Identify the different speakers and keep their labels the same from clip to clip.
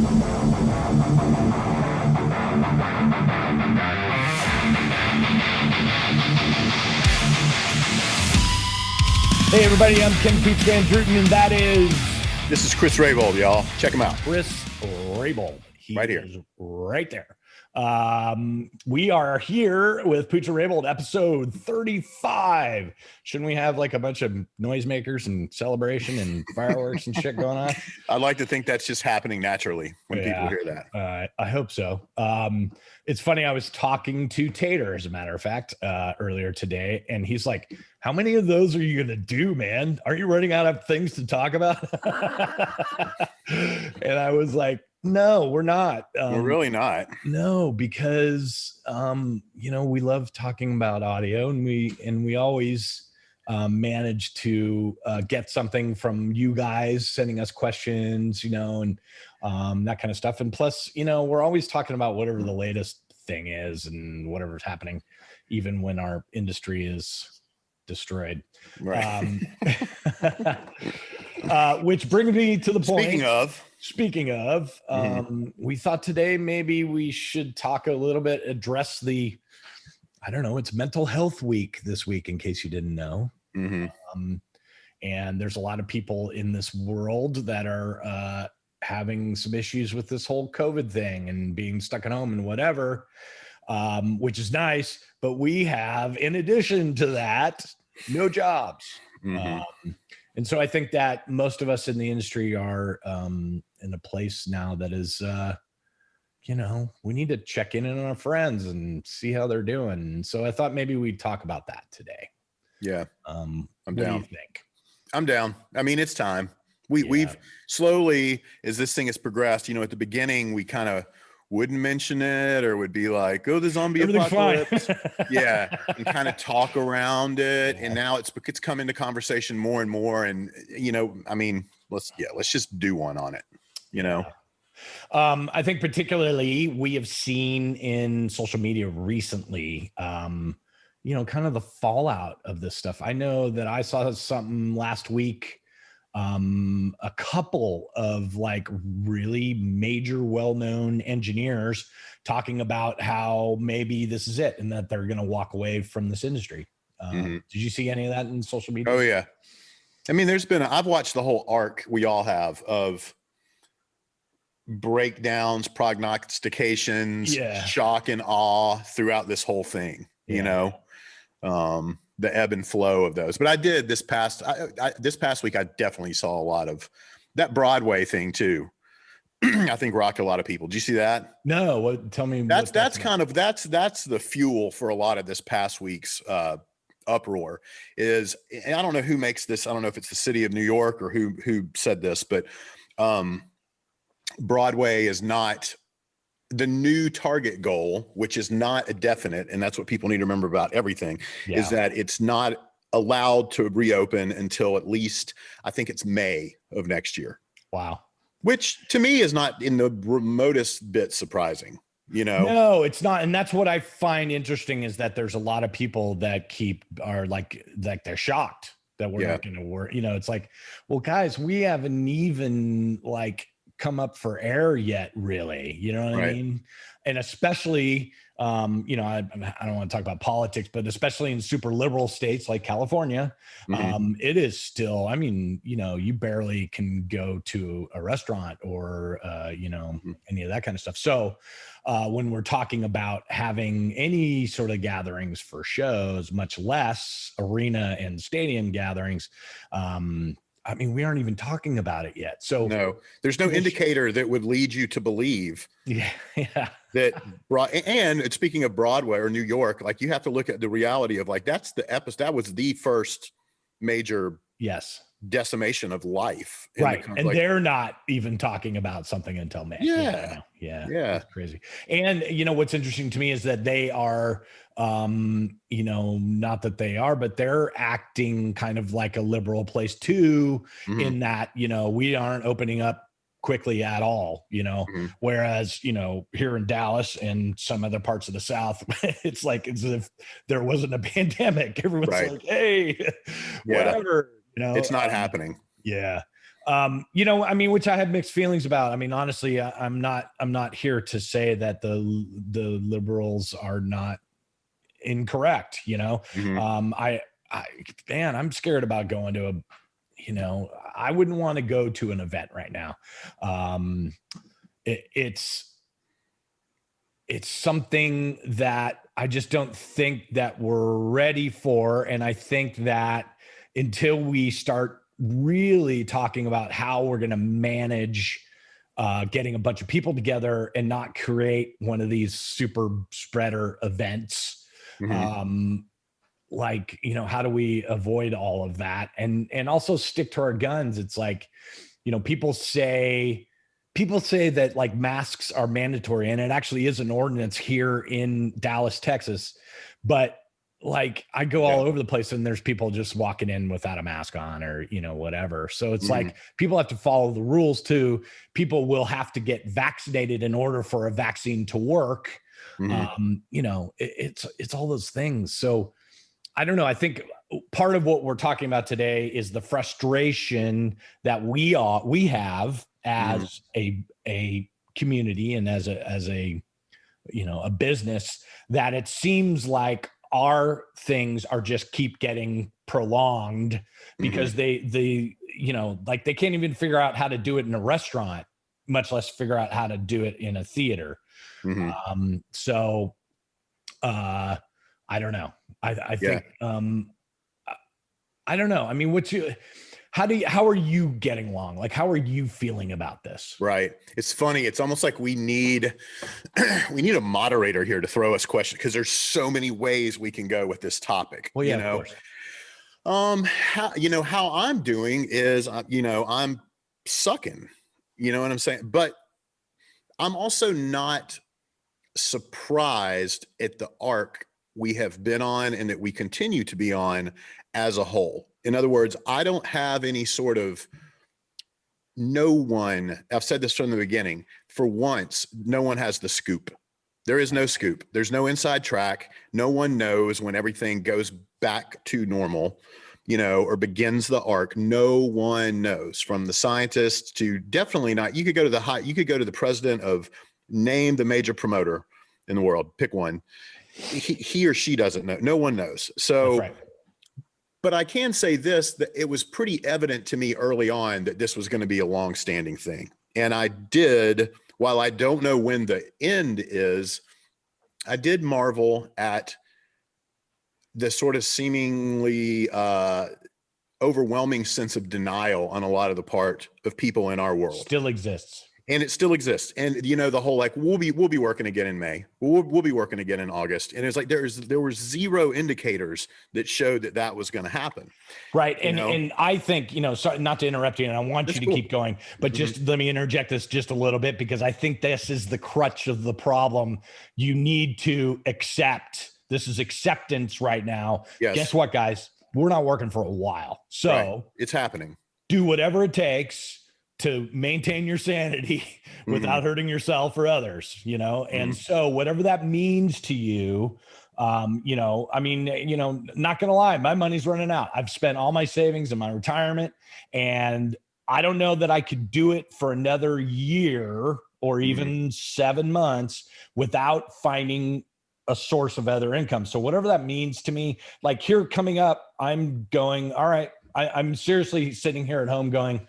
Speaker 1: Hey everybody, I'm Pooch Van Druten, and
Speaker 2: This is Chris Rabold, y'all. Check him out.
Speaker 1: Chris Rabold. He
Speaker 2: right here.
Speaker 1: is right there. We are here with Pooch and Rabold, episode 35. Shouldn't we have like a bunch of noisemakers and celebration and fireworks and shit going on?
Speaker 2: I'd like to think that's just happening naturally when people hear that.
Speaker 1: I hope so. It's funny. I was talking to Tater, as a matter of fact, earlier today, and he's like, how many of those are you going to do, man? Aren't you running out of things to talk about? And I was like, no, we're not.
Speaker 2: We're really not.
Speaker 1: No, because, we love talking about audio, and we always manage to get something from you guys sending us questions, and that kind of stuff. And plus, we're always talking about whatever the latest thing is and whatever's happening, even when our industry is destroyed.
Speaker 2: Right.
Speaker 1: Which brings me to the point.
Speaker 2: Speaking of,
Speaker 1: we thought today maybe we should talk a little bit, address it's Mental Health Week this week, in case you didn't know. And there's a lot of people in this world that are having some issues with this whole COVID thing and being stuck at home and whatever, which is nice. But we have, in addition to that, no jobs. And so I think that most of us in the industry are in a place now that is, we need to check in on our friends and see how they're doing. So I thought maybe we'd talk about that today.
Speaker 2: Yeah.
Speaker 1: I'm
Speaker 2: down.
Speaker 1: What do you think?
Speaker 2: I'm down. I mean, it's time. We've slowly, as this thing has progressed, at the beginning, we kind of wouldn't mention it, or would be like, oh, the zombie apocalypse. Yeah. And kind of talk around it. And now it's come into conversation more and more. And, let's just do one on it,
Speaker 1: I think particularly we have seen in social media recently, kind of the fallout of this stuff. I know that I saw something last week, a couple of like really major, well-known engineers talking about how maybe this is it and that they're going to walk away from this industry. Did you see any of that in social media?
Speaker 2: Oh yeah. I mean, I've watched the whole arc we all have of breakdowns, prognostications, shock and awe throughout this whole thing, the ebb and flow of those. But I did this past week, I definitely saw a lot of that Broadway thing too. I think rocked a lot of people. Did you see that?
Speaker 1: No. Tell me.
Speaker 2: That's the fuel for a lot of this past week's uproar is, and I don't know who makes this. I don't know if it's the city of New York or who said this, but Broadway is not the new target goal, which is not a definite. And that's what people need to remember about everything is that it's not allowed to reopen until at least, I think it's May of next year.
Speaker 1: Wow. Which
Speaker 2: to me is not in the remotest bit surprising,
Speaker 1: No, it's not. And that's what I find interesting is that there's a lot of people that are like they're shocked that we're not going to work. It's like, well, guys, we haven't even come up for air yet, really. You know what I mean? And especially, I don't want to talk about politics, but especially in super liberal states like California, it is still, you barely can go to a restaurant or, any of that kind of stuff. So when we're talking about having any sort of gatherings for shows, much less arena and stadium gatherings, we aren't even talking about it yet. So
Speaker 2: no, there's no indicator that would lead you to believe that. And speaking of Broadway or New York, you have to look at the reality of that's the episode. That was the first major decimation of life.
Speaker 1: Right. And they're not even talking about something until May.
Speaker 2: Yeah.
Speaker 1: That's crazy. And what's interesting to me is that they are, not that they are, but they're acting kind of like a liberal place too, in that, we aren't opening up quickly at all, whereas, here in Dallas and some other parts of the South, it's like as if there wasn't a pandemic. Everyone's like, hey, whatever.
Speaker 2: It's not happening.
Speaker 1: Yeah. You know, I mean, which I have mixed feelings about. I mean, honestly, I'm not here to say that the liberals are not incorrect. You know, man, I'm scared about going to a, you know, I wouldn't want to go to an event right now. It's something that I just don't think that we're ready for. And I think that until we start really talking about how we're going to manage getting a bunch of people together and not create one of these super spreader events, like, you know, how do we avoid all of that and also stick to our guns? It's like, you know, people say that like masks are mandatory, and it actually is an ordinance here in Dallas, Texas. But like I go all over the place and there's people just walking in without a mask on, or, you know, whatever. So it's like people have to follow the rules too. People will have to get vaccinated in order for a vaccine to work. You know, it's all those things. So I don't know. I think part of what we're talking about today is the frustration that we have as a community and as a you know, a business, that it seems like our things are just keep getting prolonged because they you know, like they can't even figure out how to do it in a restaurant, much less figure out how to do it in a theater. So I don't know. I think I don't know. I mean, how are you getting along? Like, how are you feeling about this?
Speaker 2: Right. It's funny. It's almost like we need a moderator here to throw us questions, because there's so many ways we can go with this topic.
Speaker 1: Well, yeah,
Speaker 2: you know,
Speaker 1: of course.
Speaker 2: How I'm doing is, you know, I'm sucking, you know what I'm saying? But I'm also not surprised at the arc we have been on and that we continue to be on as a whole. In other words, I don't have any sort of, no one, I've said this from the beginning, for once, no one has the scoop. There is no scoop. There's no inside track. No one knows when everything goes back to normal, you know, or begins the arc. No one knows, from the scientists to definitely not. You could go to you could go to the president of, name the major promoter in the world, pick one. He or she doesn't know. No one knows. So,
Speaker 1: right.
Speaker 2: But I can say this, that it was pretty evident to me early on that this was going to be a long-standing thing. And I did, while I don't know when the end is, I did marvel at the sort of seemingly overwhelming sense of denial on a lot of the part of people in our world.
Speaker 1: Still exists.
Speaker 2: And it still exists. And, you know, the whole, like, we'll be working again in May. We'll be working again in August. And it's like, there were zero indicators that showed that was going to happen.
Speaker 1: Right. And I think, you know, sorry, not to interrupt you, and I want you to keep going, but just let me interject this just a little bit, because I think this is the crutch of the problem. You need to accept, this is acceptance right now.
Speaker 2: Yes.
Speaker 1: Guess what, guys? We're not working for a while. So
Speaker 2: it's happening.
Speaker 1: Do whatever it takes to maintain your sanity without hurting yourself or others, you know? And so whatever that means to you, you know, I mean, you know, not going to lie, my money's running out. I've spent all my savings in my retirement, and I don't know that I could do it for another year or even 7 months without finding a source of other income. So whatever that means to me, like here coming up, I'm going, all right, I'm seriously sitting here at home going,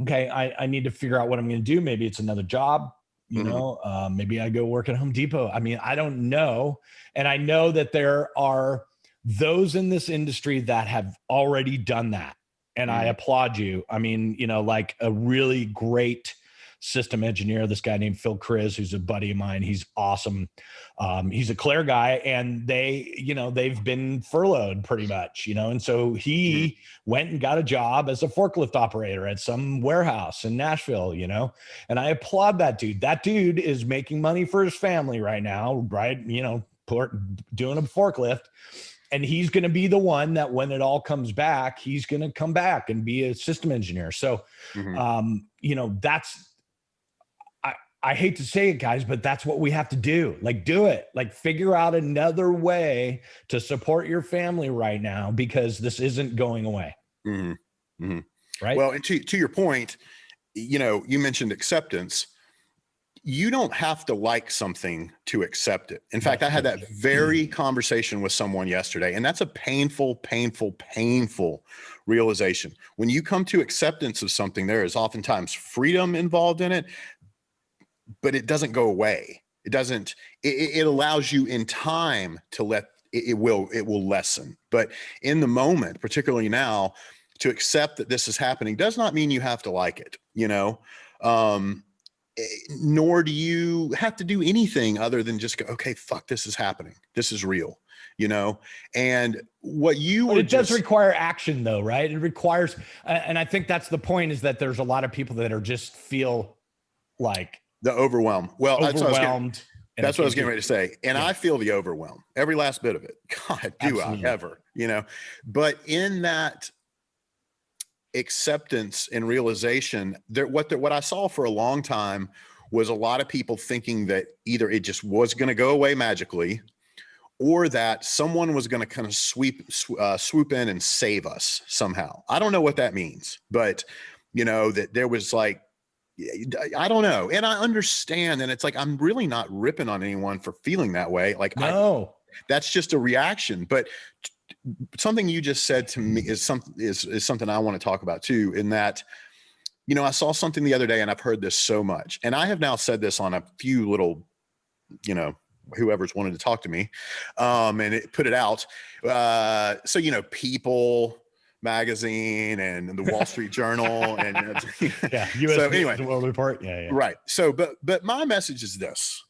Speaker 1: okay, I need to figure out what I'm going to do. Maybe it's another job, you know, maybe I go work at Home Depot. I mean, I don't know. And I know that there are those in this industry that have already done that. And I applaud you. I mean, you know, like a really great system engineer, this guy named Phil Chris, who's a buddy of mine. He's awesome. He's a Claire guy, and they've been furloughed pretty much, you know? And so he went and got a job as a forklift operator at some warehouse in Nashville, you know? And I applaud that dude. That dude is making money for his family right now, right? You know, doing a forklift. And he's going to be the one that when it all comes back, he's going to come back and be a system engineer. So, you know, I hate to say it, guys, but that's what we have to do. Like, do it. Like, figure out another way to support your family right now, because this isn't going away. Right.
Speaker 2: Well, and to your point, you know, you mentioned acceptance. You don't have to like something to accept it. In fact, I had that very conversation with someone yesterday, and that's a painful, painful, painful realization. When you come to acceptance of something, there is oftentimes freedom involved in it, but it doesn't go away. It doesn't, it allows you in time to let it will lessen. But in the moment, particularly now, to accept that this is happening does not mean you have to like it, you know? Nor do you have to do anything other than just go, okay, fuck, this is happening. This is real, you know? And what you
Speaker 1: But it does require action though, right? It requires, and I think that's the point, is that there's a lot of people that are just feel like
Speaker 2: the overwhelm. Well,
Speaker 1: overwhelmed.
Speaker 2: That's what I was getting ready to say. And I feel the overwhelm, every last bit of it. God, do I ever, you know? But in that acceptance and realization, what I saw for a long time was a lot of people thinking that either it just was going to go away magically, or that someone was going to kind of swoop in and save us somehow. I don't know what that means, but you know, that there was like, I don't know. And I understand. And it's like, I'm really not ripping on anyone for feeling that way. Like, no, that's just a reaction. But something you just said to me is something I want to talk about too, in that, you know, I saw something the other day, and I've heard this so much, and I have now said this on a few little, you know, whoever's wanted to talk to me, and it put it out. So, you know, People magazine and the Wall Street Journal and
Speaker 1: US
Speaker 2: so anyway,
Speaker 1: World Report. Yeah.
Speaker 2: Right. So, but my message is this,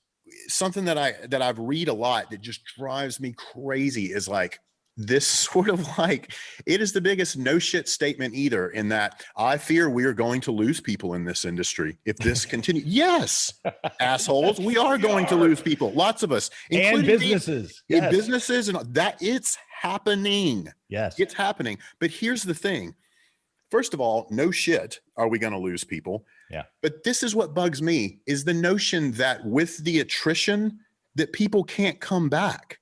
Speaker 2: something that I've read a lot that just drives me crazy is like, this sort of like, it is the biggest no shit statement either, in that I fear we are going to lose people in this industry if this continues. Yes, assholes, we are going to lose people. Lots of us,
Speaker 1: including businesses,
Speaker 2: businesses, and that it's happening.
Speaker 1: Yes,
Speaker 2: it's happening. But here's the thing. First of all, no shit, are we going to lose people?
Speaker 1: Yeah.
Speaker 2: But this is what bugs me, is the notion that with the attrition that people can't come back.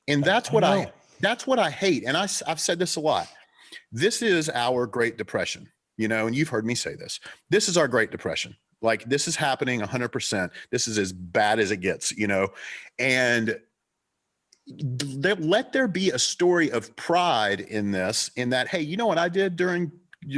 Speaker 2: And that's what I hate. And I've said this a lot. This is our Great Depression, you know, and you've heard me say this. This is our Great Depression. Like, this is happening 100%. This is as bad as it gets, you know, and let there be a story of pride in this, in that, hey, you know what I did during,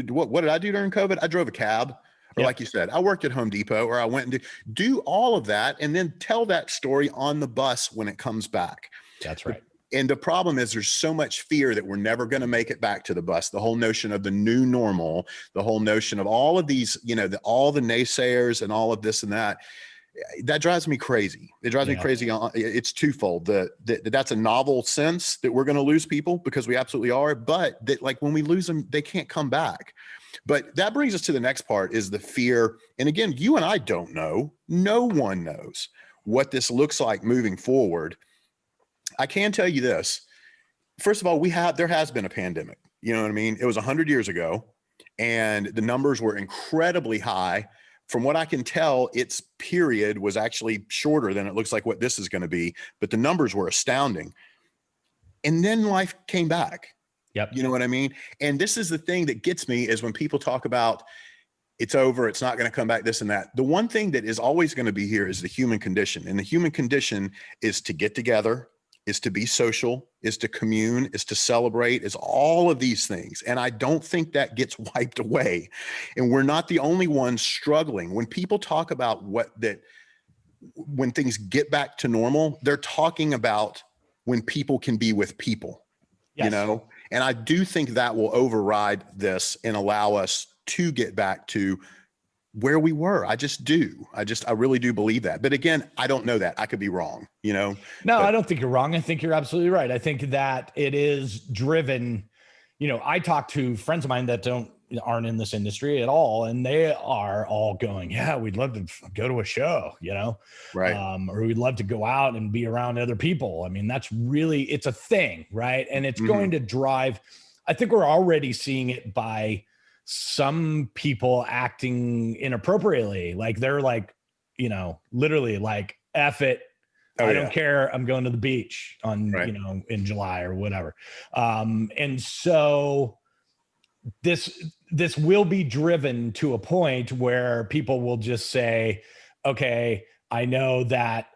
Speaker 2: what did I do during COVID? I drove a cab. Or like you said, I worked at Home Depot, or I went and do all of that, and then tell that story on the bus when it comes back.
Speaker 1: That's right.
Speaker 2: And the problem is, there's so much fear that we're never going to make it back to the bus. The whole notion of the new normal, the whole notion of all of these, you know, all the naysayers and all of this and that drives me crazy. It drives me crazy. It's twofold. That's a novel sense that we're going to lose people, because we absolutely are. But that, like, when we lose them, they can't come back. But that brings us to the next part, is the fear. And again, you and I don't know. No one knows what this looks like moving forward. I can tell you this. First of all, there has been a pandemic. You know what I mean? It was 100 years ago, and the numbers were incredibly high. From what I can tell, its period was actually shorter than it looks like what this is going to be, but the numbers were astounding. And then life came back.
Speaker 1: Yep.
Speaker 2: You know what I mean? And this is the thing that gets me, is when people talk about it's over, it's not going to come back, this and that. The one thing that is always going to be here is the human condition. And the human condition is to get together, is to be social, is to commune, is to celebrate, is all of these things. And I don't think that gets wiped away. And we're not the only ones struggling. When people talk about when things get back to normal, they're talking about when people can be with people, you know? And I do think that will override this and allow us to get back to where we were. I really do believe that. But again, I don't know that. I could be wrong, you know?
Speaker 1: No, I don't think you're wrong. I think you're absolutely right. I think that it is driven, you know, I talk to friends of mine that aren't in this industry at all, and they are all going, yeah, we'd love to go to a show, you know?
Speaker 2: Right.
Speaker 1: Or we'd love to go out and be around other people. I mean, it's a thing, right? And it's going to drive, I think we're already seeing it by some people acting inappropriately. Like, they're like, you know, literally like, F it. I don't care. I'm going to the beach you know, in July or whatever. And so this will be driven to a point where people will just say, okay, I know that,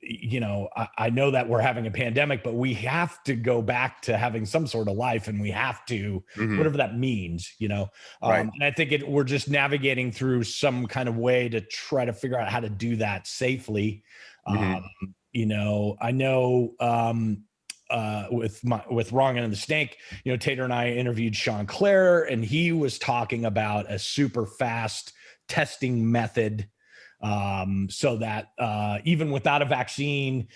Speaker 1: you know, I know that we're having a pandemic, but we have to go back to having some sort of life, and we have to, whatever that means, you know. And I think we're just navigating through some kind of way to try to figure out how to do that safely. You know, I know with Wrong End of the Snake, you know, Tater and I interviewed Sean Clare, and he was talking about a super fast testing method, so that even without a vaccine,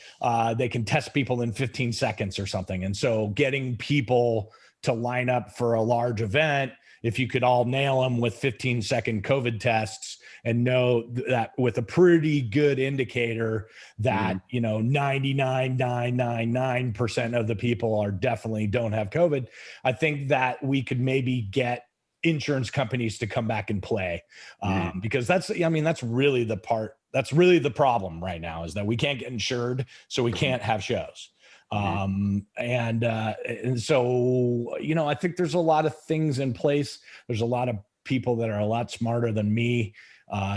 Speaker 1: they can test people in 15 seconds or something. And so getting people to line up for a large event, if you could all nail them with 15-second COVID tests and know that with a pretty good indicator that, you know, 99.999% of the people are definitely don't have COVID, I think that we could maybe get insurance companies to come back and play, because that's really the problem right now, is that we can't get insured, so we can't have shows. And so, you know, I think there's a lot of things in place. There's a lot of people that are a lot smarter than me,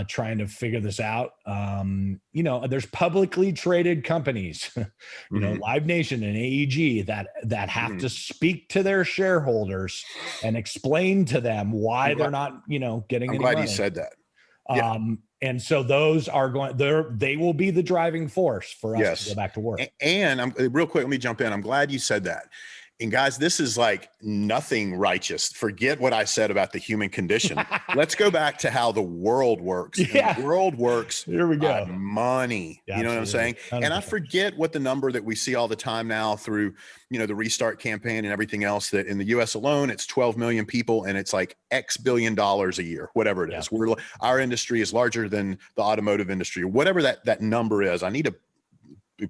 Speaker 1: trying to figure this out. You know, there's publicly traded companies, you know, Live Nation and AEG that have to speak to their shareholders and explain to them why they're not, you know, getting any money. I'm glad
Speaker 2: you said that.
Speaker 1: And so those are they will be the driving force for us to go back to work.
Speaker 2: And real quick, let me jump in. I'm glad you said that. And guys, this is like nothing righteous. Forget what I said about the human condition. Let's go back to how the world works.
Speaker 1: Yeah.
Speaker 2: The world works.
Speaker 1: Here we go.
Speaker 2: Money. Yeah, you know what I'm saying? 100%. And I forget what the number that we see all the time now through, you know, the Restart campaign and everything else, that in the US alone, it's 12 million people and it's like X billion dollars a year, whatever it is. Our industry is larger than the automotive industry, or whatever that number is. I need to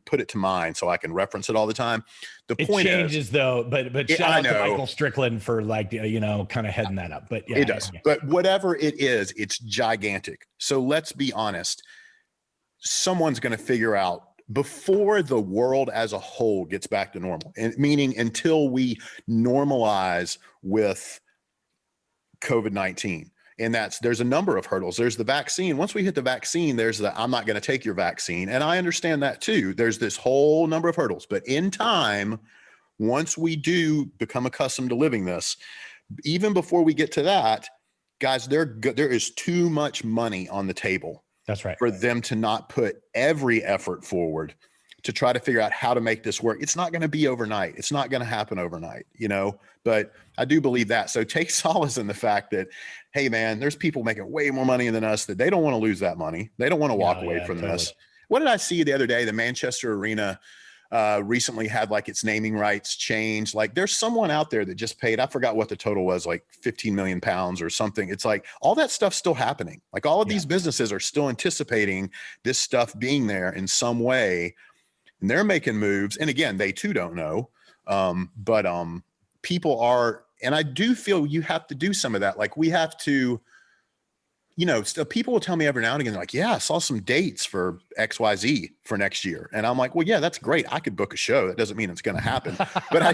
Speaker 2: put it to mind so I can reference it all the time. The point
Speaker 1: changes though, but shout out to Michael Strickland for, like, you know, kind of heading that up. But yeah,
Speaker 2: it does. Yeah. But whatever it is, it's gigantic. So let's be honest. Someone's going to figure out before the world as a whole gets back to normal, and meaning until we normalize with COVID-19. And there's a number of hurdles. There's the vaccine. Once we hit the vaccine, there's I'm not going to take your vaccine. And I understand that too. There's this whole number of hurdles, but in time, once we do become accustomed to living this, even before we get to that, guys, there is too much money on the table.
Speaker 1: That's right.
Speaker 2: For them to not put every effort forward to try to figure out how to make this work. It's not going to be overnight. It's not going to happen overnight, you know, but I do believe that. So take solace in the fact that, hey man, there's people making way more money than us, that they don't want to lose that money. They don't want to walk away from this. What did I see the other day? The Manchester Arena recently had like its naming rights changed. Like there's someone out there that just paid, I forgot what the total was, like 15 million pounds or something. It's like all that stuff's still happening. Like all of these businesses are still anticipating this stuff being there in some way. And they're making moves. And again, they too don't know. But people are, and I do feel you have to do some of that. Like we have to, you know, people will tell me every now and again, like, yeah, I saw some dates for XYZ for next year. And I'm like, well, yeah, that's great. I could book a show. That doesn't mean it's going to happen. But I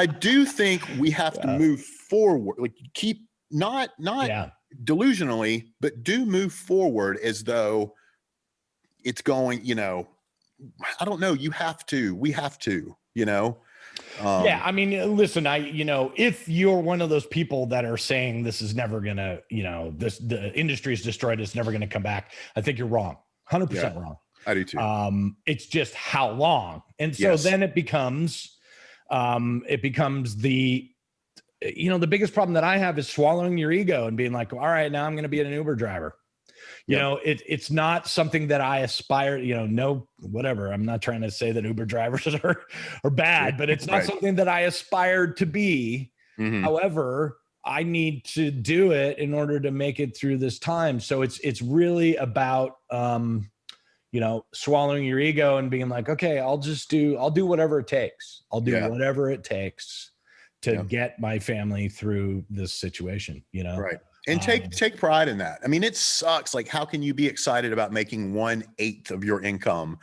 Speaker 2: do think we have to move forward, like keep not delusionally, but do move forward as though it's going, you know, I don't know. We have to, you know?
Speaker 1: Yeah. I mean, listen, if you're one of those people that are saying this is never going to, you know, the industry is destroyed, it's never going to come back, I think you're wrong. 100% wrong.
Speaker 2: I do too.
Speaker 1: It's just how long. And so then it becomes the, you know, the biggest problem that I have is swallowing your ego and being like, all right, now I'm going to be an Uber driver. You know, it's not something that I aspire, you know, no, whatever. I'm not trying to say that Uber drivers are bad, but it's not something that I aspired to be. However, I need to do it in order to make it through this time. So it's really about, you know, swallowing your ego and being like, okay, I'll do whatever it takes. I'll do whatever it takes to get my family through this situation, you know?
Speaker 2: Right. And take pride in that. I mean, it sucks. Like, how can you be excited about making 1/8 of your income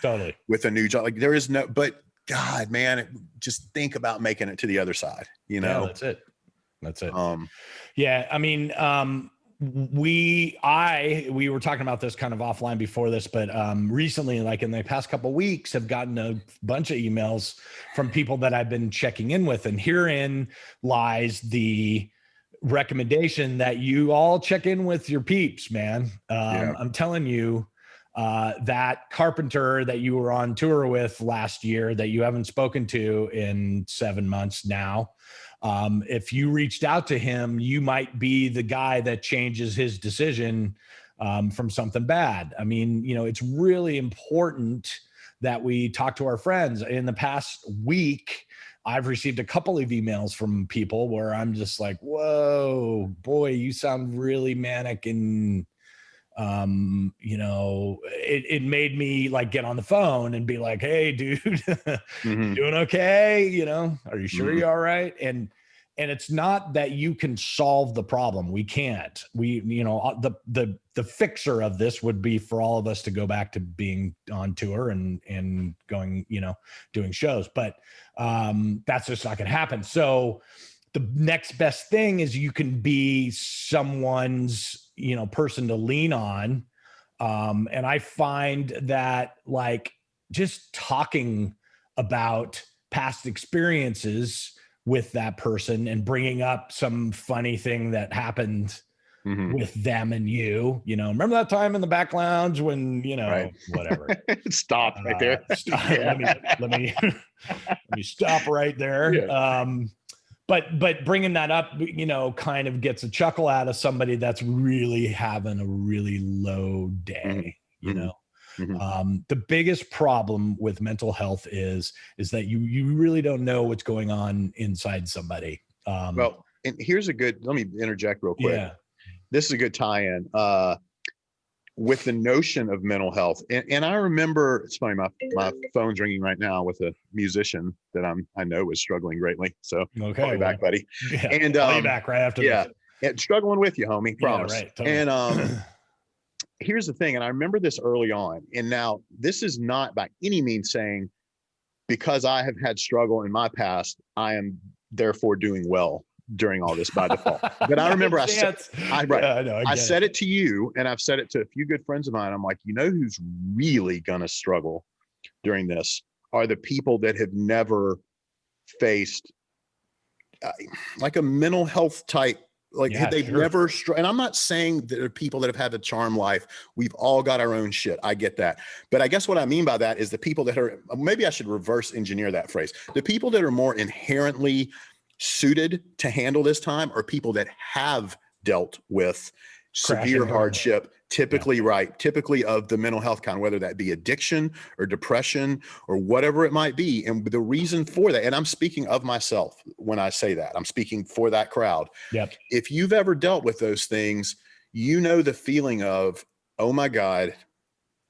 Speaker 2: with a new job? Like there is but God, man, just think about making it to the other side, you know?
Speaker 1: Yeah, that's it. That's it. Yeah. I mean, we were talking about this kind of offline before this, but recently, like in the past couple of weeks, have gotten a bunch of emails from people that I've been checking in with, and herein lies the recommendation that you all check in with your peeps, man. I'm telling you, that carpenter that you were on tour with last year that you haven't spoken to in 7 months now, if you reached out to him, you might be the guy that changes his decision from something bad. I mean, you know, it's really important that we talk to our friends. In the past week, I've received a couple of emails from people where I'm just like, whoa, boy, you sound really manic. And, you know, it made me like get on the phone and be like, hey, dude, you doing okay? You know, are you sure you're all right? And it's not that you can solve the problem. We can't. You know, the fixer of this would be for all of us to go back to being on tour and going, you know, doing shows. But that's just not going to happen. So the next best thing is you can be someone's, you know, person to lean on. And I find that like just talking about past experiences with that person and bringing up some funny thing that happened with them and you know, remember that time in the back lounge when, you know, whatever.
Speaker 2: Stop right there.
Speaker 1: Stop. Let me stop right there. Yeah. But bringing that up, you know, kind of gets a chuckle out of somebody that's really having a really low day, you know. The biggest problem with mental health is that you really don't know what's going on inside somebody.
Speaker 2: Well, and here's let me interject real quick. Yeah. This is a good tie-in with the notion of mental health. And I remember, it's funny, my phone's ringing right now with a musician that I know is struggling greatly. So call me back, buddy.
Speaker 1: Yeah, and call you back right after this.
Speaker 2: And struggling with you, homie, promise.
Speaker 1: Yeah, right, totally.
Speaker 2: And here's the thing, and I remember this early on, and now this is not by any means saying because I have had struggle in my past, I am therefore doing well during all this by default. But I remember I said it to you, and I've said it to a few good friends of mine. I'm like, you know who's really gonna struggle during this are the people that have never faced like a mental health type. Like they've never, and I'm not saying there are people that have had a charm life. We've all got our own shit. I get that. But I guess what I mean by that is the people that are, maybe I should reverse engineer that phrase. The people that are more inherently suited to handle this time are people that have dealt with severe hardship, typically typically of the mental health kind, whether that be addiction or depression or whatever it might be. And the reason for that, and I'm speaking of myself when I say that, I'm speaking for that crowd.
Speaker 1: Yep.
Speaker 2: If you've ever dealt with those things, you know the feeling of, oh my God,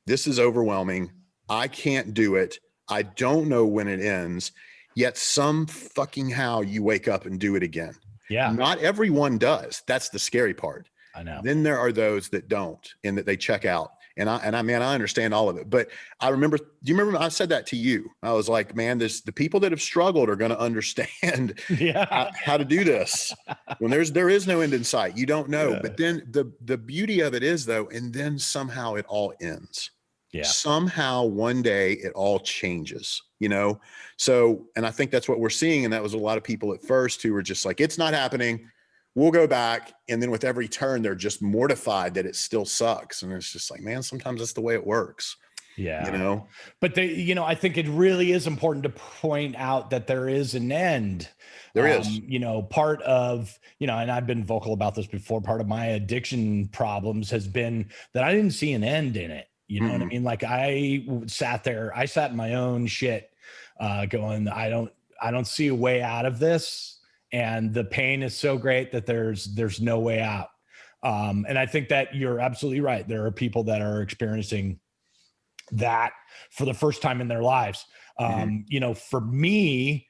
Speaker 2: this is overwhelming. I can't do it. I don't know when it ends. Yet some fucking how you wake up and do it again.
Speaker 1: Yeah.
Speaker 2: Not everyone does. That's the scary part.
Speaker 1: I know.
Speaker 2: Then there are those that don't, and that they check out. And I mean, I understand all of it, but I remember, do you remember I said that to you? I was like, man, the people that have struggled are going to understand how to do this when there is no end in sight. You don't know. But then the beauty of it is though, and then somehow it all ends. Yeah. Somehow one day it all changes, you know? So, and I think that's what we're seeing. And that was a lot of people at first who were just like, it's not happening. We'll go back. And then with every turn, they're just mortified that it still sucks. And it's just like, man, sometimes that's the way it works.
Speaker 1: Yeah.
Speaker 2: You know,
Speaker 1: but you know, I think it really is important to point out that there is an end.
Speaker 2: There is,
Speaker 1: you know, part of, you know, and I've been vocal about this before, part of my addiction problems has been that I didn't see an end in it. You know what I mean? Like I sat in my own shit, going, I don't see a way out of this. And the pain is so great that there's no way out. And I think that you're absolutely right. There are people that are experiencing that for the first time in their lives. You know, for me,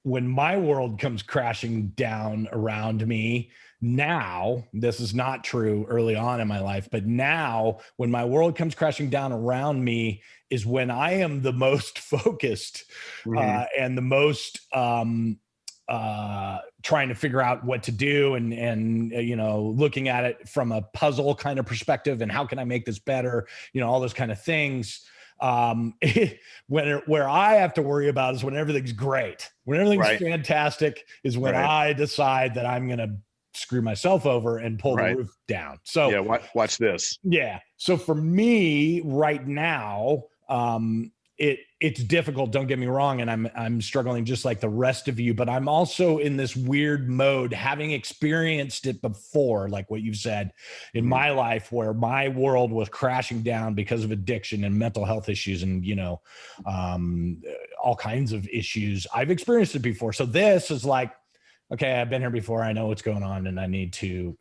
Speaker 1: when my world comes crashing down around me, now, this is not true early on in my life, but now when my world comes crashing down around me is when I am the most focused and the most trying to figure out what to do and looking at it from a puzzle kind of perspective and how can I make this better, all those kind of things. Where I have to worry about is when everything's great, when everything's fantastic is when I decide that I'm going to screw myself over and pull the roof down. So
Speaker 2: yeah, watch this.
Speaker 1: Yeah. So for me right now, it's difficult. Don't get me wrong. And I'm struggling just like the rest of you, but I'm also in this weird mode, having experienced it before, like what you've said in my life, where my world was crashing down because of addiction and mental health issues and, all kinds of issues. I've experienced it before. So this is like, okay, I've been here before. I know what's going on and I need to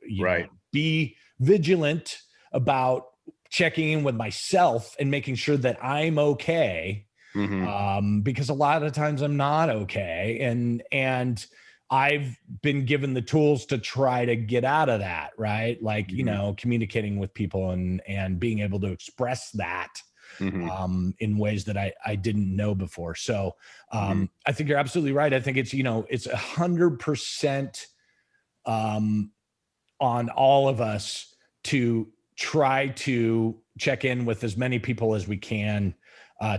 Speaker 1: be vigilant about checking in with myself and making sure that I'm okay. Because a lot of times I'm not okay. And I've been given the tools to try to get out of that, right? Like, communicating with people and being able to express that in ways that I didn't know before. So I think you're absolutely right. I think it's 100% on all of us to try to check in with as many people as we can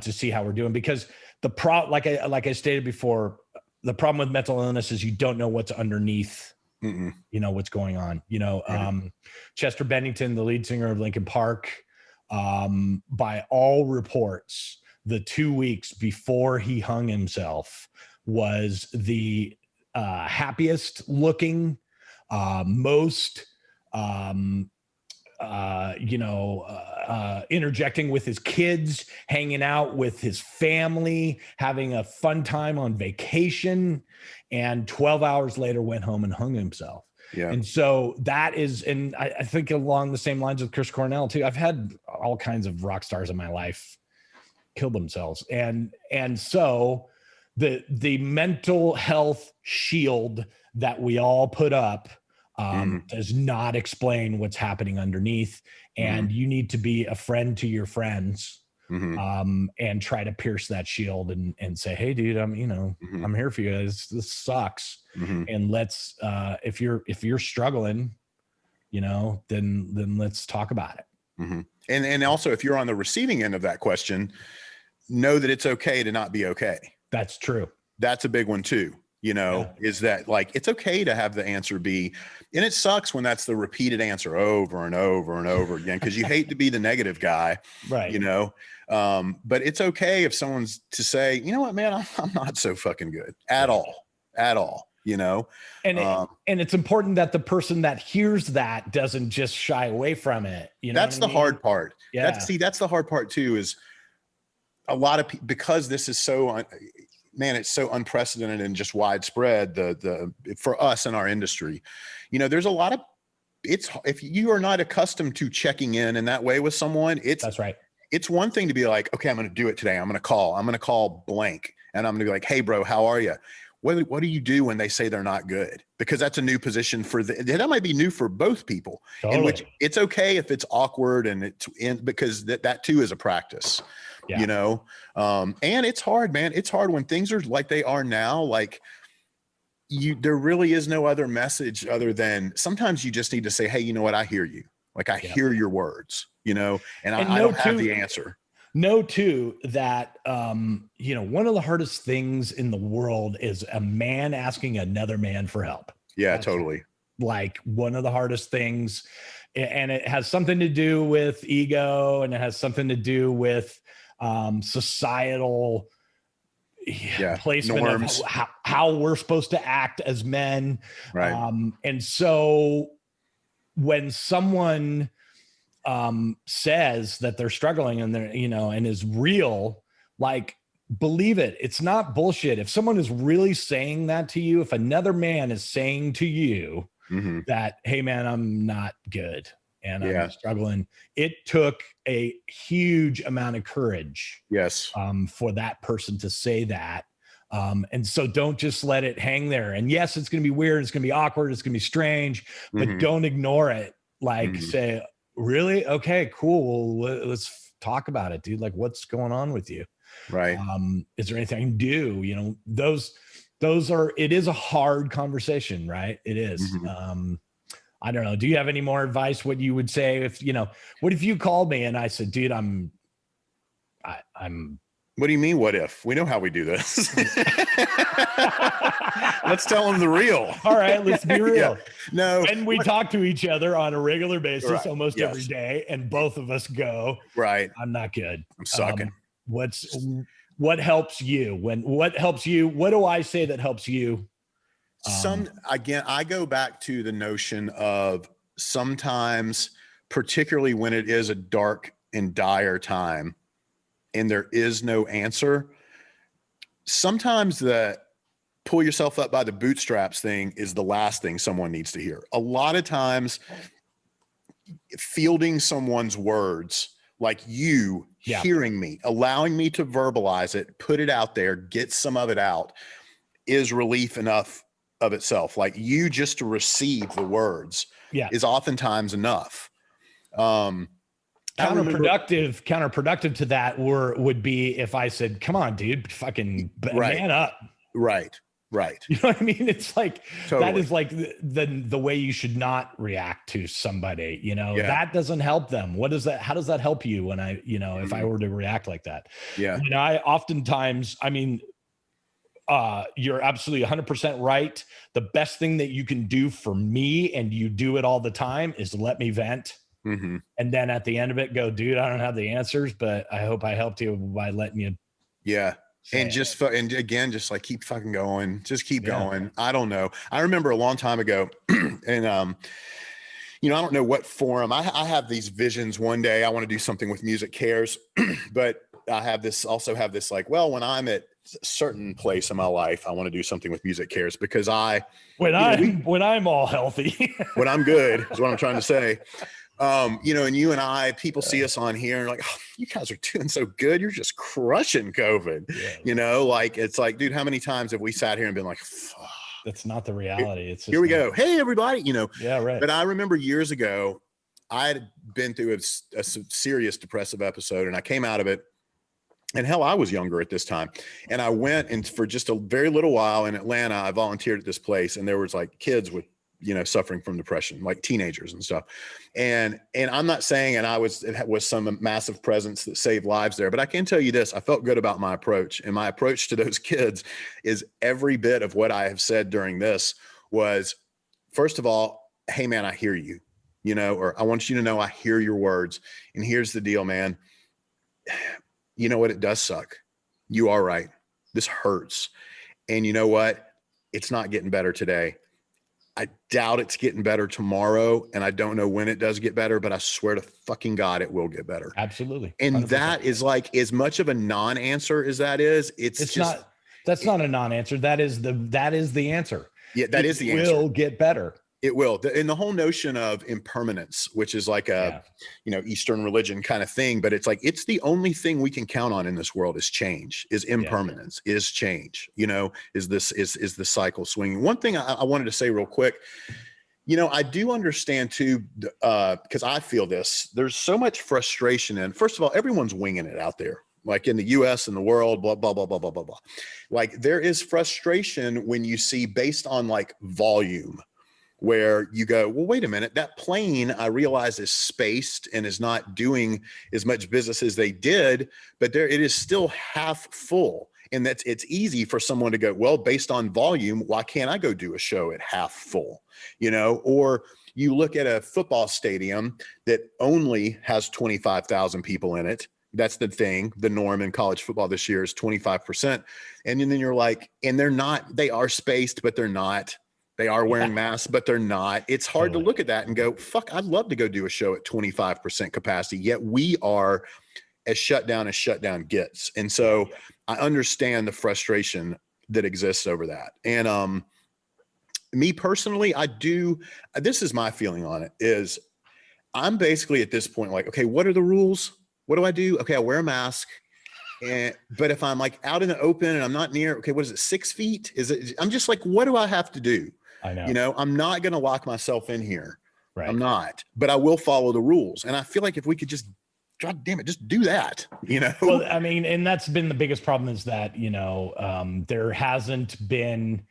Speaker 1: to see how we're doing, because like I stated before, the problem with mental illness is you don't know what's underneath, what's going on. Chester Bennington, the lead singer of Linkin Park, by all reports, the 2 weeks before he hung himself was the happiest looking, most interjecting with his kids, hanging out with his family, having a fun time on vacation, and 12 hours later went home and hung himself. Yeah. And so that is, and I think along the same lines with Chris Cornell too. I've had all kinds of rock stars in my life kill themselves. And so the mental health shield that we all put up does not explain what's happening underneath. And you need to be a friend to your friends and try to pierce that shield and say, hey dude, I'm here for you. This sucks. And let's, if you're struggling, then let's talk about it.
Speaker 2: And also, if you're on the receiving end of that question, know that it's okay to not be okay.
Speaker 1: That's true.
Speaker 2: That's a big one too. Is that like, it's okay to have the answer be, and it sucks when that's the repeated answer over and over and over again, because you hate to be the negative guy, right? But it's okay if someone's to say, you know what, man, I'm not so fucking good at all. And
Speaker 1: it's important that the person that hears that doesn't just shy away from it.
Speaker 2: That's the hard part. Yeah. That's the hard part too, is a lot of people, because this is so, it's so unprecedented and just widespread, for us in our industry, there's a lot of, if you are not accustomed to checking in that way with someone, that's right. It's one thing to be like, okay, I'm going to do it today. I'm going to call blank and I'm going to be like, hey bro, how are you? What do you do when they say they're not good? Because that's a new position that might be new for both people, in which it's okay if it's awkward and because that too is a practice. Yeah. And it's hard, man. It's hard when things are like they are now. Like there really is no other message other than sometimes you just need to say, hey, you know what? I hear you. Like I hear your words, and I don't have the answer.
Speaker 1: Know too that, one of the hardest things in the world is a man asking another man for help.
Speaker 2: Yeah, that's totally.
Speaker 1: Like one of the hardest things, and it has something to do with ego, and it has something to do with societal placement norms. Of how we're supposed to act as men. Right. And so when someone says that they're struggling and they're, and is real, like, believe it. It's not bullshit. If someone is really saying that to you, if another man is saying to you that, hey man, I'm not good and I'm struggling, it took a huge amount of courage. Yes. For that person to say that. And so don't just let it hang there. And yes, it's going to be weird. It's going to be awkward. It's going to be strange, but don't ignore it. Like say, really? Okay, cool. Well, let's talk about it, dude. Like what's going on with you? Right. Is there anything I can do? Those it is a hard conversation, right? It is. I don't know. Do you have any more advice? What you would say if, what if you called me and I said, dude, I'm
Speaker 2: what do you mean? What if? We know how we do this. Let's tell them the real.
Speaker 1: All right, let's be real.
Speaker 2: Yeah. No.
Speaker 1: And we talk to each other on a regular basis,
Speaker 2: right.
Speaker 1: almost every day, and both of us go,
Speaker 2: right,
Speaker 1: I'm not good.
Speaker 2: I'm sucking.
Speaker 1: What helps you? What do I say that helps you?
Speaker 2: Again, I go back to the notion of sometimes, particularly when it is a dark and dire time and there is no answer, sometimes the pull yourself up by the bootstraps thing is the last thing someone needs to hear. A lot of times fielding someone's words, like you hearing me, allowing me to verbalize it, put it out there, get some of it out, is relief enough of itself. Like you just to receive the words is oftentimes enough.
Speaker 1: Counterproductive to that would be if I said, come on, dude, fucking man up.
Speaker 2: Right.
Speaker 1: You know what I mean? It's like,
Speaker 2: totally.
Speaker 1: That is like the way you should not react to somebody, that doesn't help them. How does that help you when if I were to react like that?
Speaker 2: Yeah.
Speaker 1: I oftentimes, you're absolutely 100% right. The best thing that you can do for me, and you do it all the time, is let me vent.
Speaker 2: Mm-hmm.
Speaker 1: And then at the end of it, go, dude, I don't have the answers, but I hope I helped you by letting you.
Speaker 2: Yeah. And and again, just like keep fucking going, just keep going. I don't know. I remember a long time ago and, I don't know what forum I have these visions. One day I want to do something with Music Cares, but I also have this like, well, when I'm at a certain place in my life, I want to do something with Music Cares because when
Speaker 1: I'm all healthy,
Speaker 2: when I'm good is what I'm trying to say. And you and I, people see us on here and like, oh, you guys are doing so good. You're just crushing COVID. Like, it's like, dude, how many times have we sat here and been like, fuck.
Speaker 1: That's not the reality. It's just
Speaker 2: here we go. Hey, everybody,
Speaker 1: Yeah, right.
Speaker 2: But I remember years ago, I had been through a serious depressive episode and I came out of it. And hell, I was younger at this time. And I went and for just a very little while in Atlanta, I volunteered at this place and there was like kids with, suffering from depression, like teenagers and stuff. And I'm not saying, it was some massive presence that saved lives there, but I can tell you this, I felt good about my approach, and my approach to those kids is every bit of what I have said during this was, first of all, hey man, I hear you, or I want you to know I hear your words. And here's the deal, man. You know what? It does suck. You are right. This hurts. And you know what? It's not getting better today. I doubt it's getting better tomorrow. And I don't know when it does get better, but I swear to fucking God, it will get better.
Speaker 1: Absolutely. 100%.
Speaker 2: And that is like, as much of a non-answer as that is,
Speaker 1: that's not a non-answer. That is the answer.
Speaker 2: Yeah, that is the answer.
Speaker 1: It will get better.
Speaker 2: It will. And the whole notion of impermanence, which is like a, Eastern religion kind of thing, but it's like, it's the only thing we can count on in this world is change, is impermanence, is change, is the cycle swinging. One thing I wanted to say real quick, I do understand too, because I feel this, there's so much frustration. And first of all, everyone's winging it out there. Like in the US and the world, blah, blah, blah, blah, blah, blah, blah. Like there is frustration when you see based on like volume, where you go, well, wait a minute, that plane I realize is spaced and is not doing as much business as they did, but it is still half full. And it's easy for someone to go, well, based on volume, why can't I go do a show at half full? Or you look at a football stadium that only has 25,000 people in it. That's the thing. The norm in college football this year is 25%. And then you're like, and they are spaced, but they're not. They are wearing masks, but they're not. It's hard to look at that and go, fuck, I'd love to go do a show at 25% capacity. Yet we are as shut down gets. And so I understand the frustration that exists over that. And me personally, this is my feeling on it, is I'm basically at this point like, okay, what are the rules? What do I do? Okay, I wear a mask. But if I'm like out in the open and I'm not near, okay, what is it, 6 feet? I'm just like, what do I have to do?
Speaker 1: I know.
Speaker 2: I'm not going to lock myself in here.
Speaker 1: Right.
Speaker 2: I'm not, but I will follow the rules. And I feel like if we could just God damn it, just do that, you know?
Speaker 1: Well, I mean, and that's been the biggest problem is that, there hasn't been,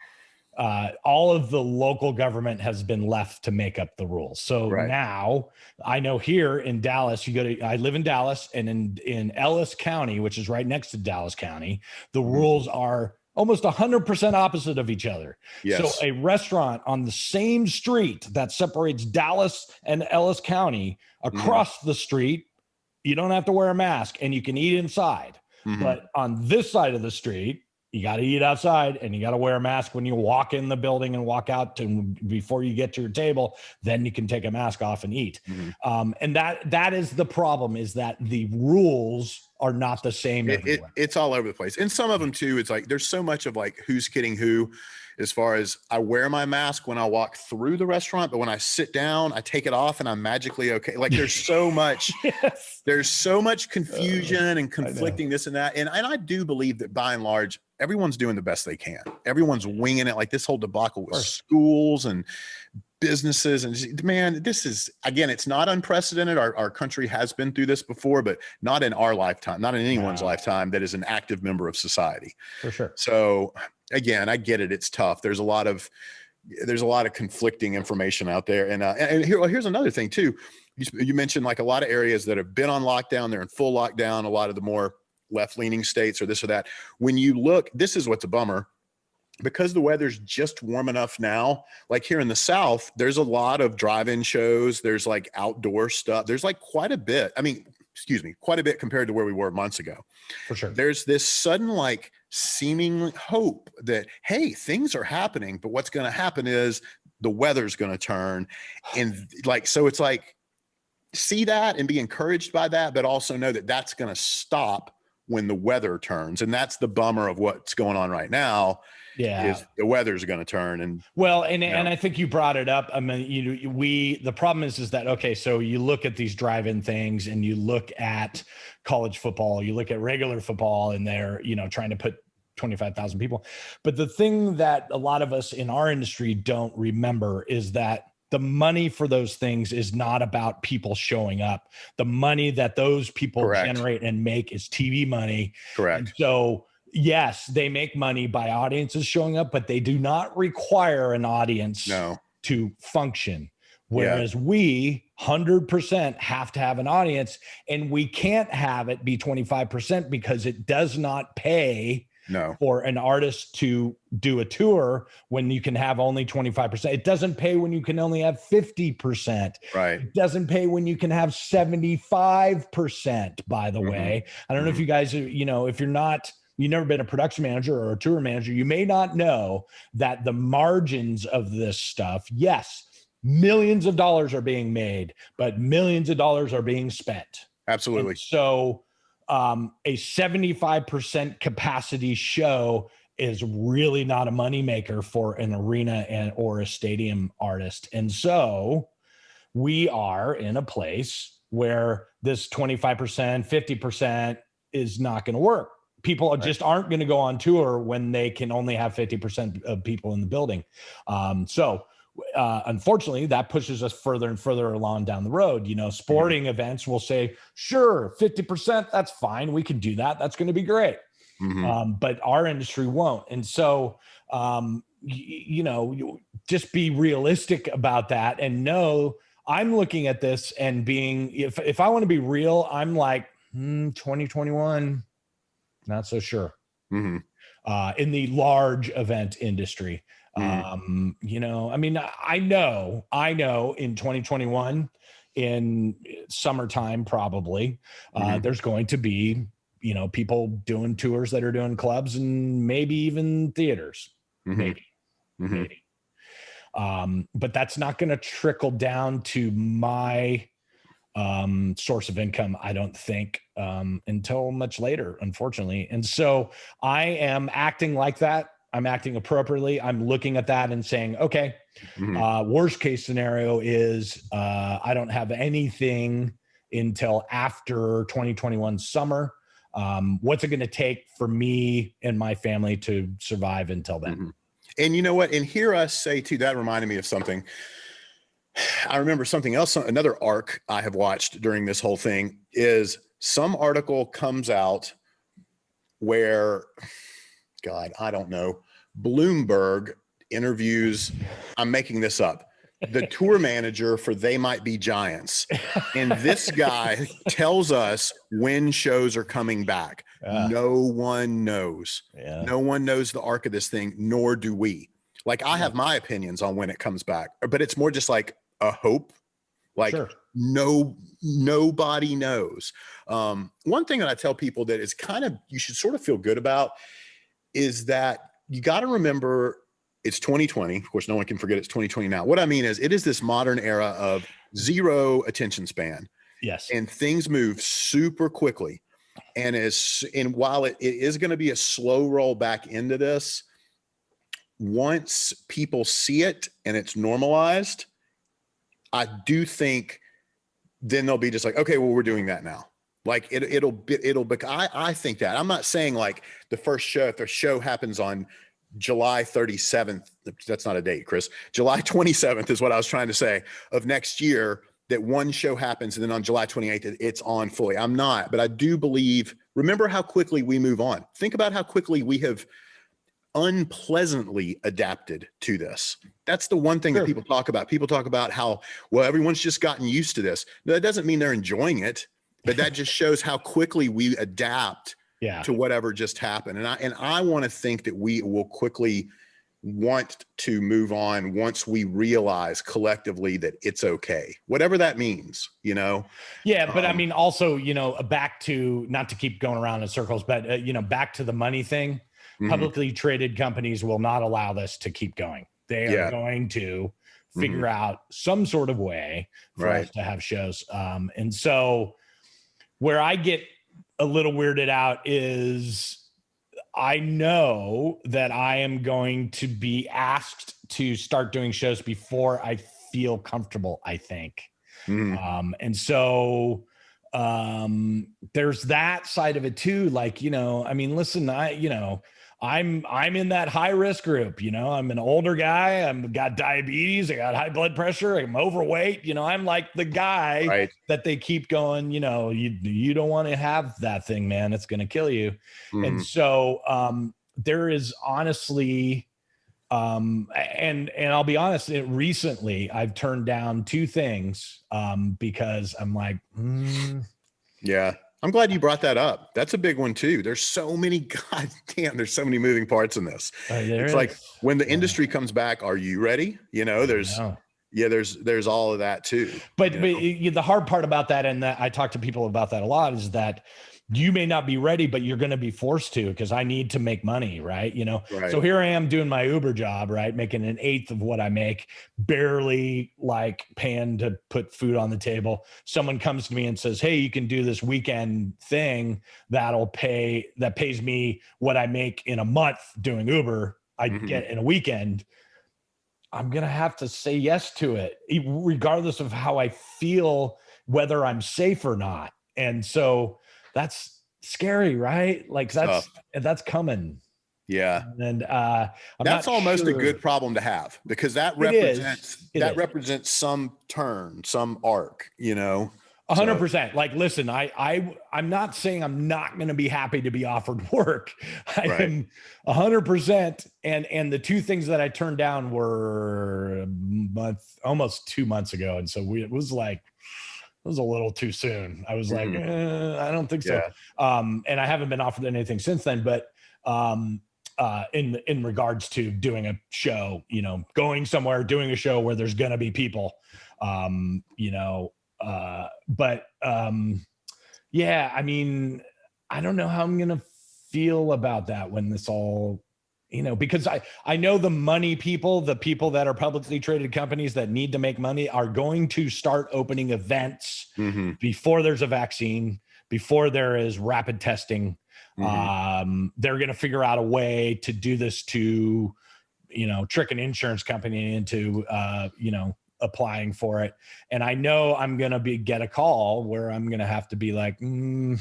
Speaker 1: all of the local government has been left to make up the rules. So now I know here in Dallas, I live in Dallas, and in Ellis County, which is right next to Dallas County, the rules are almost 100% opposite of each other.
Speaker 2: Yes.
Speaker 1: So a restaurant on the same street that separates Dallas and Ellis County, across the street, you don't have to wear a mask and you can eat inside. But on this side of the street, you got to eat outside and you got to wear a mask when you walk in the building and walk out before you get to your table. Then you can take a mask off and eat. And that is the problem, is that the rules are not the same everywhere.
Speaker 2: It's all over the place. And some of them too, it's like there's so much of like who's kidding who, as far as I wear my mask when I walk through the restaurant, but when I sit down, I take it off and I'm magically okay. Like there's so much, there's so much confusion and conflicting this and that. And I do believe that by and large, everyone's doing the best they can. Everyone's winging it. Like this whole debacle with schools and businesses. And man, this is, again, it's not unprecedented. Our country has been through this before, but not in our lifetime, not in anyone's lifetime that is an active member of society.
Speaker 1: For sure.
Speaker 2: So again, I get it. It's tough. There's a lot of conflicting information out there. And here's another thing too. You mentioned like a lot of areas that have been on lockdown. They're in full lockdown. A lot of the more left-leaning states or this or that. When you look, this is what's a bummer, because the weather's just warm enough now. Like here in the South, there's a lot of drive-in shows. There's like outdoor stuff. There's like quite a bit. I mean, quite a bit compared to where we were months ago.
Speaker 1: For sure.
Speaker 2: There's this sudden like seeming hope that, hey, things are happening, but what's going to happen is the weather's going to turn. And like, so it's like, see that and be encouraged by that, but also know that that's going to stop when the weather turns. And that's the bummer of what's going on right now. Is the weather's going to turn. And
Speaker 1: and I think you brought it up. I mean, the problem is that, okay, so you look at these drive-in things and you look at college football, you look at regular football, and they're, trying to put 25,000 people. But the thing that a lot of us in our industry don't remember is that the money for those things is not about people showing up. The money that those people generate and make is TV money.
Speaker 2: Correct.
Speaker 1: And so yes, they make money by audiences showing up, but they do not require an audience to function. Whereas we 100% have to have an audience, and we can't have it be 25% because it does not pay for an artist to do a tour when you can have only 25%. It doesn't pay when you can only have 50%.
Speaker 2: Right.
Speaker 1: It doesn't pay when you can have 75%, by the way. I don't know if you guys, if you've never been a production manager or a tour manager, you may not know that the margins of this stuff, yes, millions of dollars are being made, but millions of dollars are being spent.
Speaker 2: Absolutely.
Speaker 1: And so a 75% capacity show is really not a moneymaker for an arena or a stadium artist. And so we are in a place where this 25%, 50% is not going to work. People just aren't going to go on tour when they can only have 50% of people in the building. Unfortunately, that pushes us further and further along down the road. Sporting events will say, sure, 50%, that's fine. We can do that. That's going to be great. But our industry won't. And so, just be realistic about that and know I'm looking at this and being, if I want to be real, I'm like, 2021, not so sure. In the large event industry. I know in 2021 in summertime, probably, there's going to be, people doing tours that are doing clubs and maybe even theaters, maybe. But that's not going to trickle down to my source of income, I don't think, until much later, unfortunately. And so I am acting like that. I'm acting appropriately. I'm looking at that and saying, okay, worst case scenario is I don't have anything until after 2021 summer. What's it going to take for me and my family to survive until then?
Speaker 2: And you know what? And hear us say too, that reminded me of something. I remember something else. Another arc I have watched during this whole thing is some article comes out where, God, I don't know, Bloomberg interviews, I'm making this up, the tour manager for They Might Be Giants. And this guy tells us when shows are coming back. No one knows. Yeah. No one knows the arc of this thing, nor do we. Like, I have my opinions on when it comes back, but it's more just like a hope. Like, sure. Nobody knows. One thing that I tell people that is kind of, you should sort of feel good about is that you got to remember it's 2020. Of course, no one can forget it's 2020 now. What I mean is it is this modern era of zero attention span.
Speaker 1: Yes.
Speaker 2: And things move super quickly. And while it is going to be a slow roll back into this, once people see it and it's normalized, I do think then they'll be just like, okay, well, we're doing that now. Like it'll be, I think that. I'm not saying like the first show, if the show happens on July 37th, that's not a date, Chris, July 27th is what I was trying to say, of next year, that one show happens and then on July 28th, it's on fully. I'm not, but I do believe, remember how quickly we move on. Think about how quickly we have unpleasantly adapted to this. That's the one thing that people talk about. People talk about how, well, everyone's just gotten used to this. No, that doesn't mean they're enjoying it, but that just shows how quickly we adapt to whatever just happened. And I want to think that we will quickly want to move on once we realize collectively that it's okay, whatever that means, you know?
Speaker 1: Yeah. But I mean, also, you know, back to, not to keep going around in circles, but you know, back to the money thing. Publicly traded companies will not allow this to keep going. They are going to figure out some sort of way for us to have shows. And so where I get a little weirded out is I know that I am going to be asked to start doing shows before I feel comfortable, I think. And so there's that side of it too. Like, you know, I mean, listen, I'm in that high risk group. You know, I'm an older guy. I've got diabetes. I got high blood pressure. I'm overweight. You know, I'm like the guy that they keep going, you know, you don't want to have that thing, man. It's going to kill you. And so there is honestly, and I'll be honest, recently I've turned down two things because I'm like,
Speaker 2: yeah. I'm glad you brought that up. That's a big one too. There's so many, there's so many moving parts in this. It's like when the industry comes back, are you ready? You know, there's all of that too.
Speaker 1: But the hard part about that, and that I talk to people about that a lot, is that you may not be ready, but you're going to be forced to, because I need to make money, right? You know, so here I am doing my Uber job, right? Making an eighth of what I make, barely like paying to put food on the table. Someone comes to me and says, hey, you can do this weekend thing that pays me what I make in a month doing Uber. I get in a weekend. I'm going to have to say yes to it, regardless of how I feel, whether I'm safe or not. And so that's scary, right? Like that's coming.
Speaker 2: Yeah.
Speaker 1: And
Speaker 2: that's almost a good problem to have, because that represents some turn, some arc, you know.
Speaker 1: 100%. Like, listen, I'm not saying I'm not going to be happy to be offered work. I am 100%. And the two things that I turned down were almost 2 months ago. And so it was a little too soon. I was like, I don't think so. And I haven't been offered anything since then, but in regards to doing a show, you know, going somewhere, doing a show where there's going to be people, you know, yeah, I mean, I don't know how I'm going to feel about that when this all, you know, because I know the money people, the people that are publicly traded companies that need to make money are going to start opening events before there's a vaccine, before there is rapid testing. They're going to figure out a way to do this to, you know, trick an insurance company into, you know, applying for it. And I know I'm going to get a call where I'm going to have to be like, I'm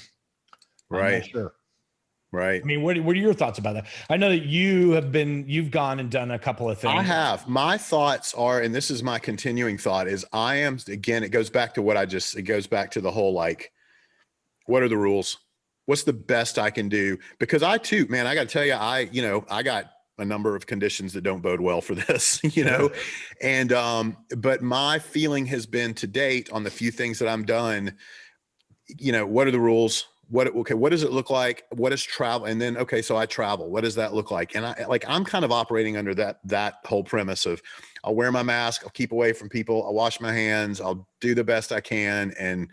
Speaker 1: not sure.
Speaker 2: Right.
Speaker 1: I mean, what are your thoughts about that? I know that you've gone and done a couple of things.
Speaker 2: I have. My thoughts are, and this is my continuing thought, is again, it goes back to it goes back to the whole, like, what are the rules? What's the best I can do? Because I too, man, I got to tell you, I got a number of conditions that don't bode well for this, and, but my feeling has been to date on the few things that I'm done, what are the rules? What does it look like? What is travel? And then, okay, so I travel. What does that look like? And I'm kind of operating under that whole premise of, I'll wear my mask, I'll keep away from people, I'll wash my hands, I'll do the best I can. And,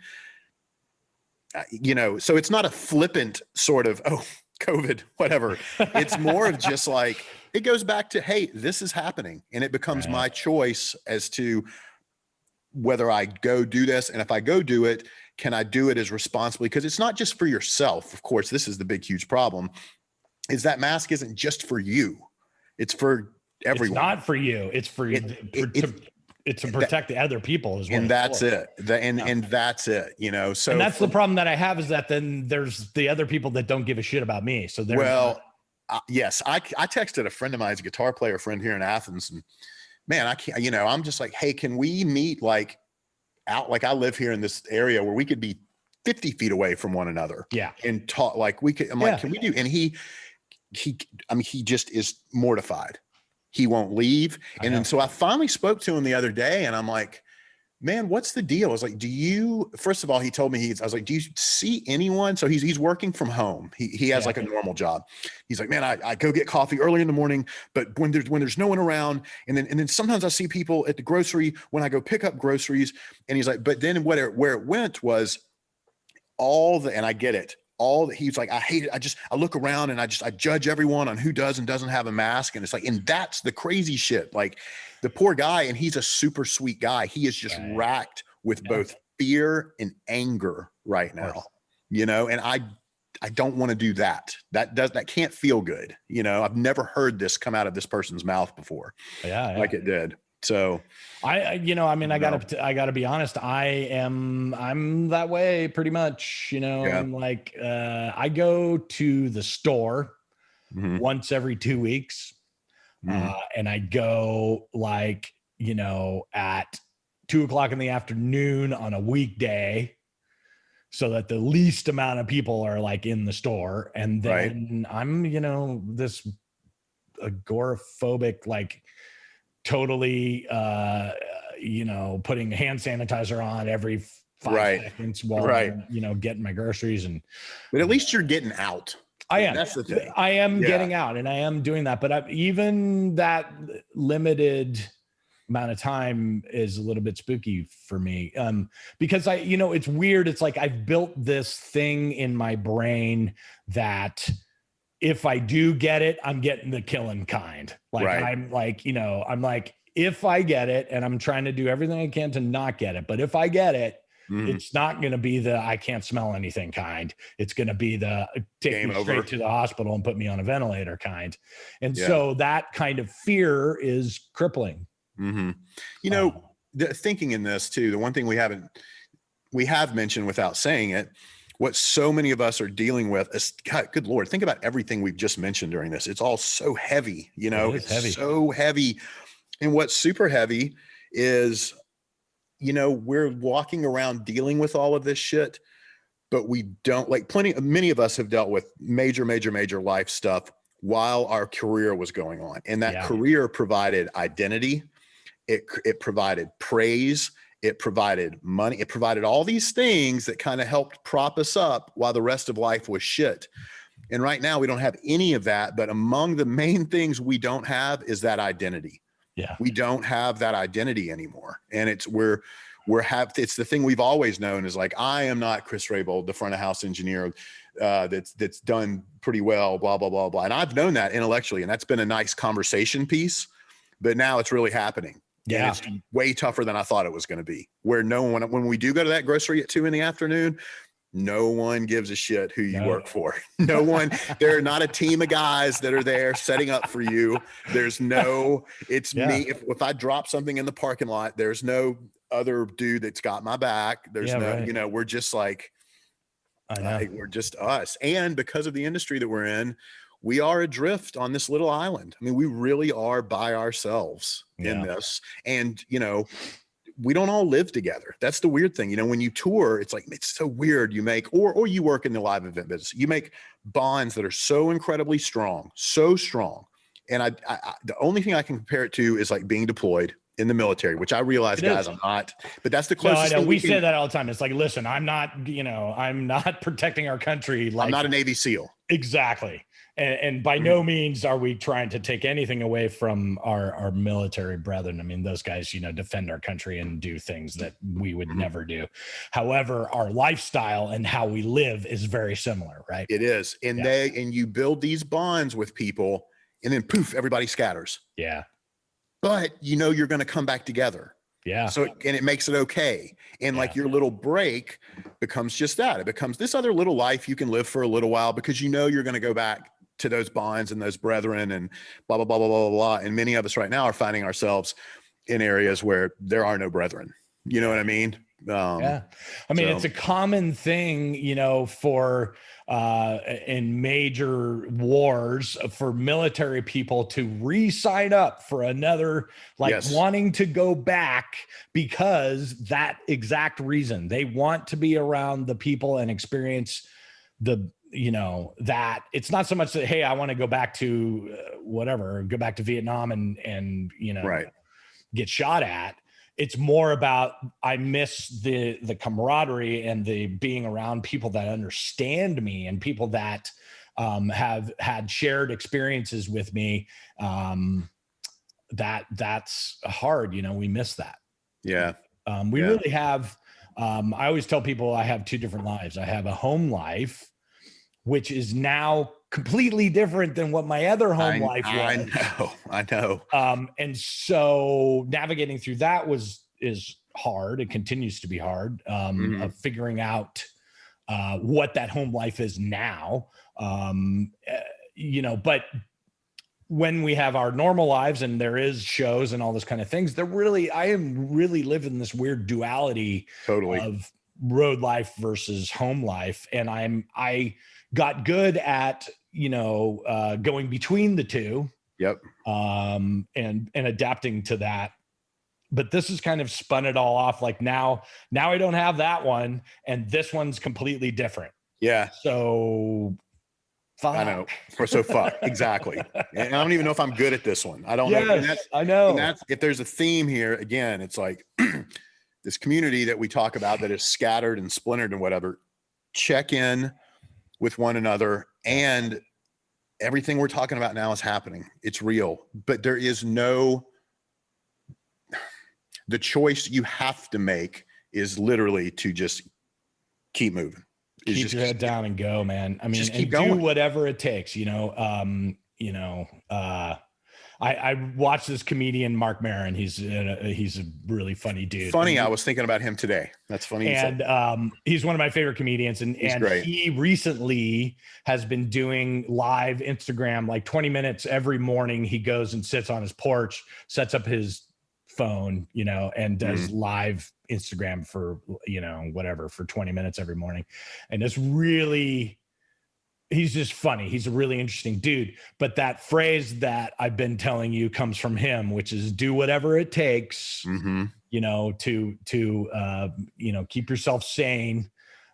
Speaker 2: so it's not a flippant sort of, oh, COVID, whatever. It's more of just like, it goes back to, hey, this is happening. And it becomes my choice as to whether I go do this. And if I go do it, can I do it as responsibly? Because it's not just for yourself. Of course, this is the big, huge problem, is that mask isn't just for you. It's for everyone.
Speaker 1: It's not for you. It's for it's to protect the other people as well.
Speaker 2: And that's it. And that's it, so.
Speaker 1: And that's the problem that I have, is that then there's the other people that don't give a shit about me. So
Speaker 2: yes, I texted a friend of mine, a guitar player friend here in Athens, and man, I can't, I'm just like, hey, can we meet like out? Like, I live here in this area where we could be 50 feet away from one another.
Speaker 1: Yeah.
Speaker 2: And talk like we could. I'm like, can we do? And he just is mortified. He won't leave. And then so I finally spoke to him the other day, and I'm like, man, what's the deal? I was like, first of all, he told me, I was like, do you see anyone? So he's working from home. He has like a normal job. He's like, man, I go get coffee early in the morning, but when there's no one around, and then sometimes I see people at the grocery when I go pick up groceries. And he's like, but then where it went was and I get it. He's like, I hate it. I look around and I judge everyone on who does and doesn't have a mask. And it's like, and that's the crazy shit. Like, the poor guy, and he's a super sweet guy. He is just racked with both fear and anger right now, and I don't want to do that. That can't feel good. I've never heard this come out of this person's mouth before. Yeah. Like it did. So
Speaker 1: I gotta be honest. I'm that way pretty much, I'm like, I go to the store once every 2 weeks. And I go like, at 2:00 in the afternoon on a weekday, so that the least amount of people are like in the store. And then I'm, this agoraphobic, like totally, putting hand sanitizer on every 5 seconds while I'm, getting my groceries.
Speaker 2: But at least you're getting out.
Speaker 1: I am.
Speaker 2: That's the thing.
Speaker 1: I am getting out, and I am doing that. But even that limited amount of time is a little bit spooky for me, because it's weird. It's like I've built this thing in my brain that if I do get it, I'm getting the killing kind. Like I'm like, I'm like, if I get it, and I'm trying to do everything I can to not get it, but if I get it, it's not going to be the I can't smell anything kind. It's going to be the take me straight to the hospital and put me on a ventilator kind. And so that kind of fear is crippling.
Speaker 2: Thinking in this too, the one thing we have mentioned without saying it, what so many of us are dealing with is, God, good Lord, think about everything we've just mentioned during this. It's all so heavy, it's heavy. So heavy. And what's super heavy is, we're walking around dealing with all of this shit, but we don't, like, many of us have dealt with major life stuff while our career was going on. And that career provided identity. It provided praise. It provided money. It provided all these things that kind of helped prop us up while the rest of life was shit. And right now we don't have any of that, but among the main things we don't have is that identity.
Speaker 1: Yeah.
Speaker 2: We don't have that identity anymore. And it's it's the thing we've always known is like, I am not Chris Rabold, the front of house engineer that's done pretty well, blah, blah, blah, blah. And I've known that intellectually, and that's been a nice conversation piece, but now it's really happening. Yeah. And it's way tougher than I thought it was going to be, where when we do go to that grocery at 2 PM, no one gives a shit who you work for. No one, there are not a team of guys that are there setting up for you. It's me. If I drop something in the parking lot, there's no other dude that's got my back. There's we're just like,
Speaker 1: I know.
Speaker 2: We're just us. And because of the industry that we're in, we are adrift on this little island. I mean, we really are by ourselves in this. And, you know, we don't all live together. That's the weird thing. You know, when you tour, it's like, it's so weird. You make, or you work in the live event business, you make bonds that are so incredibly strong, so strong. And I the only thing I can compare it to is like being deployed in the military, which I realize, guys, I'm not, but that's the closest.
Speaker 1: No, I know. We say that all the time. It's like, listen, I'm not, you know, I'm not protecting our country. Like,
Speaker 2: I'm not a Navy SEAL.
Speaker 1: Exactly. And by no means are we trying to take anything away from our military brethren. I mean, those guys, you know, defend our country and do things that we would never do. However, our lifestyle and how we live is very similar, right?
Speaker 2: It is. And and you build these bonds with people, and then poof, everybody scatters.
Speaker 1: Yeah.
Speaker 2: But you know, you're going to come back together.
Speaker 1: Yeah.
Speaker 2: So, and it makes it okay. And like your little break becomes just that. It becomes this other little life you can live for a little while, because you know you're going to go back to those bonds and those brethren and blah, blah, blah, blah, blah, blah. And many of us right now are finding ourselves in areas where there are no brethren. You know what I mean?
Speaker 1: I mean, it's a common thing, you know, for in major wars for military people to re-sign up for another, like wanting to go back because that exact reason. They want to be around the people and experience the, you know, that it's not so much that, hey, I want to go back to whatever, go back to Vietnam and you know, get shot at. It's more about, I miss the camaraderie and the being around people that understand me and people that have had shared experiences with me. That's hard. You know, we miss that.
Speaker 2: Yeah.
Speaker 1: We really have, I always tell people I have two different lives. I have a home life, which is now completely different than what my other home life was.
Speaker 2: I know.
Speaker 1: And so navigating through that is hard. It continues to be hard, of figuring out what that home life is now. You know, but when we have our normal lives and there is shows and all this kind of things, I am really living this weird duality of road life versus home life. And I got good at, you know, going between the two. And adapting to that. But this has kind of spun it all off. Like now I don't have that one, and this one's completely different.
Speaker 2: Yeah.
Speaker 1: So fuck.
Speaker 2: I know. Fuck. Exactly. And I don't even know if I'm good at this one. I don't know.
Speaker 1: I know.
Speaker 2: And that's, if there's a theme here, again, it's like this community that we talk about that is scattered and splintered and whatever, check in with one another, and everything we're talking about now is happening. It's real, but there is the choice you have to make is literally to just keep moving.
Speaker 1: Keep your head down and go, man. I mean,
Speaker 2: just keep
Speaker 1: going.
Speaker 2: Do
Speaker 1: whatever it takes, you know. I watched this comedian, Mark Maron. He's a really funny dude.
Speaker 2: Funny. I was thinking about him today. That's funny.
Speaker 1: And he's one of my favorite comedians. And
Speaker 2: great.
Speaker 1: He recently has been doing live Instagram, like 20 minutes every morning. He goes and sits on his porch, sets up his phone, you know, and does live Instagram for, you know, whatever, for 20 minutes every morning. And it's really, he's just funny. He's a really interesting dude. But that phrase that I've been telling you comes from him, which is do whatever it takes, you know, to you know, keep yourself sane,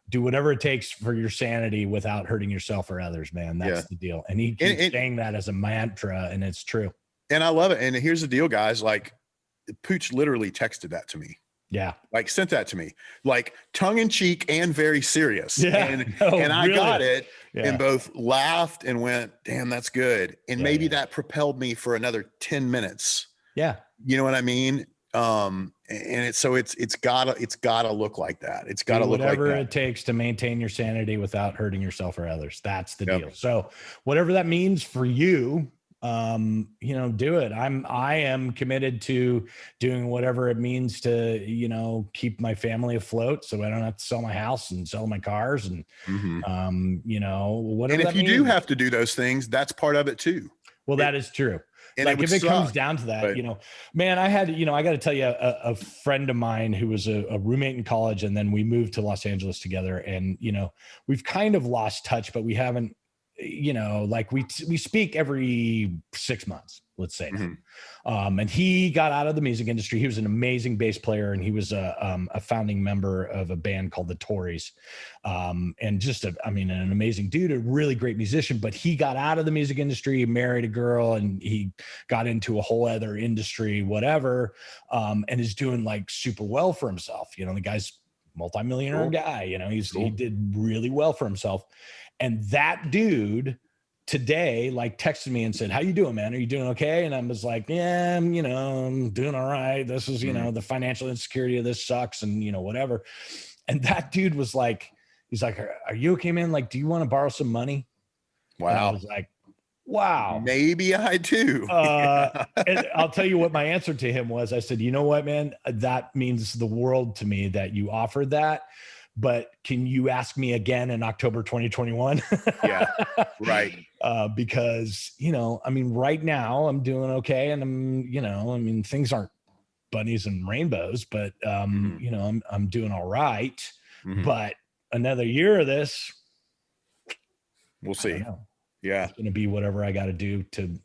Speaker 1: do whatever it takes for your sanity without hurting yourself or others, man. That's the deal. And he keeps saying that as a mantra, and it's true.
Speaker 2: And I love it. And here's the deal, guys. Like, Pooch literally texted that to me.
Speaker 1: Yeah.
Speaker 2: Like, sent that to me, like tongue in cheek and very serious.
Speaker 1: Yeah.
Speaker 2: And I got it and both laughed and went, damn, that's good. And maybe that propelled me for another 10 minutes.
Speaker 1: Yeah.
Speaker 2: You know what I mean? And it's gotta look like that. It's gotta look like that.
Speaker 1: Whatever it takes to maintain your sanity without hurting yourself or others. That's the deal. So whatever that means for you, you know, do it. I am committed to doing whatever it means to, you know, keep my family afloat, so I don't have to sell my house and sell my cars and, you know, whatever.
Speaker 2: And if you do have to do those things, that's part of it too.
Speaker 1: Well, that is true.
Speaker 2: And
Speaker 1: like if it
Speaker 2: suck,
Speaker 1: comes down to that, man, I had, I got to tell you, a friend of mine who was a roommate in college, and then we moved to Los Angeles together, and we've kind of lost touch, but we haven't, like we speak every 6 months, let's say. And he got out of the music industry. He was an amazing bass player, and he was a founding member of a band called the Tories, and just an amazing dude, a really great musician. But he got out of the music industry, married a girl, and he got into a whole other industry, whatever, and is doing like super well for himself. The guy's multimillionaire guy. He did really well for himself. And that dude today, like, texted me and said, "How you doing, man? Are you doing okay?" And I was like, "Yeah, I'm doing all right. This is, the financial insecurity of this sucks, and whatever." And that dude was like, he's like, "Are you okay, man? Like, do you want to borrow some money?"
Speaker 2: Wow.
Speaker 1: And I was like, wow.
Speaker 2: Maybe I do.
Speaker 1: And I'll tell you what my answer to him was. I said, "You know what, man? That means the world to me that you offered that. But can you ask me again in October 2021?
Speaker 2: Yeah, right.
Speaker 1: Because, right now I'm doing okay. And I'm, things aren't bunnies and rainbows, but, I'm doing all right. But another year of this,
Speaker 2: we'll see. Yeah.
Speaker 1: It's going to be whatever I got to do to,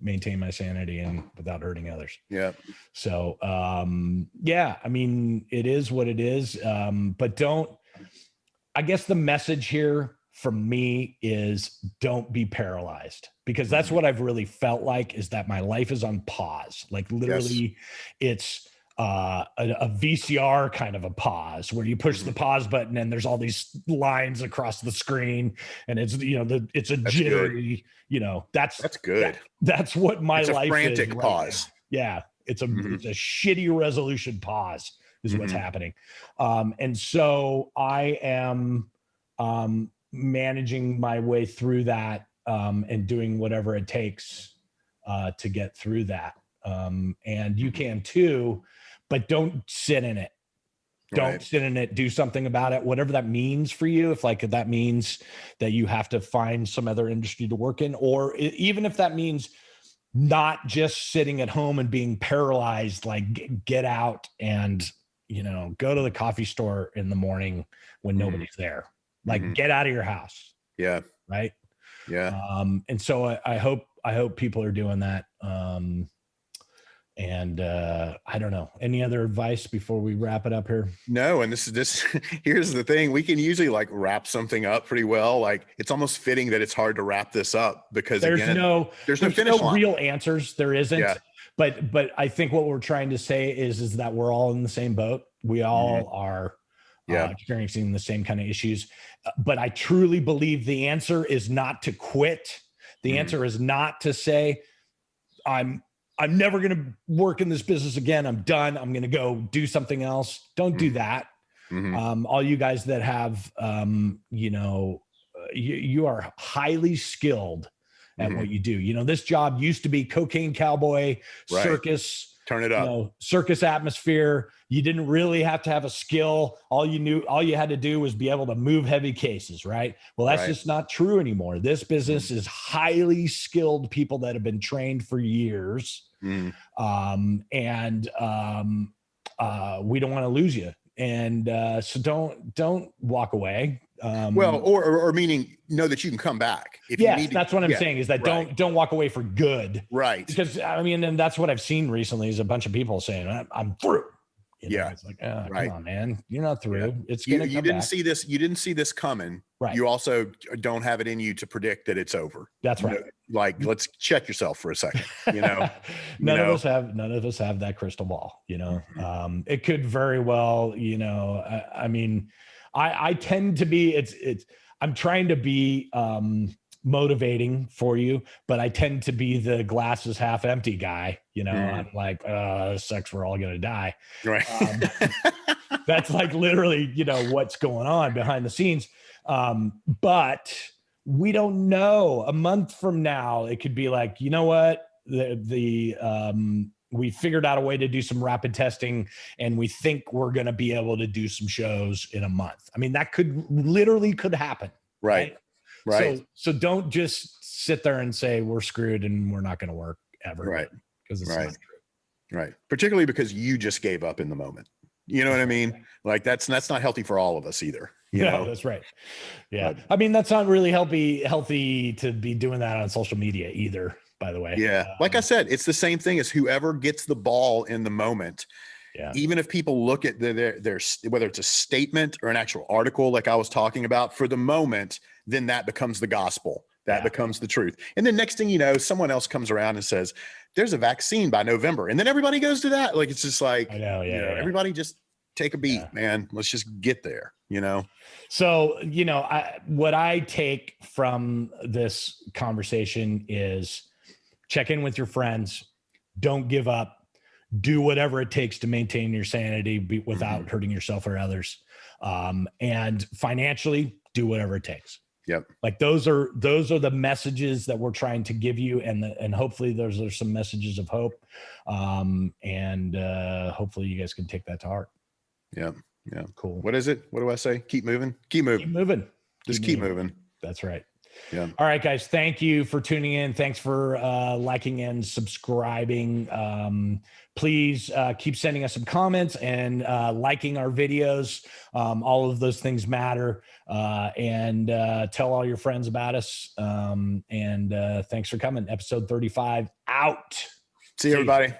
Speaker 1: maintain my sanity and without hurting others."
Speaker 2: Yeah.
Speaker 1: So, it is what it is. But I guess the message here from me is don't be paralyzed, because that's what I've really felt like, is that my life is on pause. Like literally it's a VCR kind of a pause where you push the pause button and there's all these lines across the screen, and it's, it's a jittery, that's good. That's what my life is. It's a
Speaker 2: frantic pause.
Speaker 1: Yeah. It's a shitty resolution pause is what's happening. And so I am managing my way through that, and doing whatever it takes to get through that. And you can too, but don't sit in it. Don't sit in it. Do something about it, whatever that means for you. If that means that you have to find some other industry to work in, or even if that means not just sitting at home and being paralyzed, like get out and, go to the coffee store in the morning when nobody's there. Like get out of your house.
Speaker 2: Yeah.
Speaker 1: Right.
Speaker 2: Yeah.
Speaker 1: And so I hope people are doing that. And I don't know, any other advice before we wrap it up here?
Speaker 2: No. And this here's the thing. We can usually like wrap something up pretty well. Like it's almost fitting that it's hard to wrap this up, because there's no finish line.
Speaker 1: Real answers. There isn't.
Speaker 2: Yeah.
Speaker 1: But I think what we're trying to say is that we're all in the same boat. We all are experiencing the same kind of issues. But I truly believe the answer is not to quit. The answer is not to say, I'm never going to work in this business again. I'm done. I'm going to go do something else. Don't do that. All you guys that have, you are highly skilled at what you do. This job used to be cocaine cowboy, circus,
Speaker 2: turn it up,
Speaker 1: circus atmosphere. You didn't really have to have a skill. All you had to do was be able to move heavy cases, right? Well, that's just not true anymore. This business is highly skilled people that have been trained for years. We don't want to lose you. And so don't walk away.
Speaker 2: Or meaning know that you can come back. If you need to,
Speaker 1: that's what I'm saying, is that don't walk away for good.
Speaker 2: Right.
Speaker 1: Because and that's what I've seen recently is a bunch of people saying, I'm through. It's like, come on, man, you're not through. Yeah. It's gonna come
Speaker 2: didn't
Speaker 1: back.
Speaker 2: see this. You didn't see this coming.
Speaker 1: Right.
Speaker 2: You also don't have it in you to predict that it's over.
Speaker 1: That's right.
Speaker 2: Like, let's check yourself for a second.
Speaker 1: None of us have that crystal ball. It could very well. I tend to be. I'm trying to be motivating for you, but I tend to be the glass is half empty guy. I'm like, sucks, we're all gonna die.
Speaker 2: Right.
Speaker 1: That's like literally, what's going on behind the scenes. But we don't know. A month from now, it could be like, you know what? We figured out a way to do some rapid testing, and we think we're going to be able to do some shows in a month. That could happen.
Speaker 2: Right. Right.
Speaker 1: So don't just sit there and say we're screwed and we're not going to work ever.
Speaker 2: Right.
Speaker 1: Because it's not true.
Speaker 2: Right. Particularly because you just gave up in the moment. You know what I mean? Like that's not healthy for all of us either. You know?
Speaker 1: That's right. Yeah. But, I mean, that's not really healthy to be doing that on social media either, by the way.
Speaker 2: Yeah. Like I said, it's the same thing as whoever gets the ball in the moment. Yeah. Even if people look at their whether it's a statement or an actual article, like I was talking about, for the moment, then that becomes the gospel. That becomes the truth. And then next thing you know, someone else comes around and says, there's a vaccine by November. And then everybody goes to that. Like, it's just like, everybody just take a beat, man. Let's just get there, you know?
Speaker 1: So, what I take from this conversation is check in with your friends. Don't give up. Do whatever it takes to maintain your sanity without hurting yourself or others. And financially, do whatever it takes.
Speaker 2: Yep.
Speaker 1: Like those are the messages that we're trying to give you. And hopefully those are some messages of hope. And hopefully you guys can take that to heart.
Speaker 2: Yeah. Yeah.
Speaker 1: Cool.
Speaker 2: What is it? What do I say? Keep moving. Keep moving.
Speaker 1: Keep moving.
Speaker 2: Just keep moving.
Speaker 1: That's right.
Speaker 2: Yeah.
Speaker 1: All right, guys. Thank you for tuning in. Thanks for liking and subscribing. Please keep sending us some comments and liking our videos. All of those things matter. And tell all your friends about us. And thanks for coming. Episode 35 out.
Speaker 2: See you, everybody.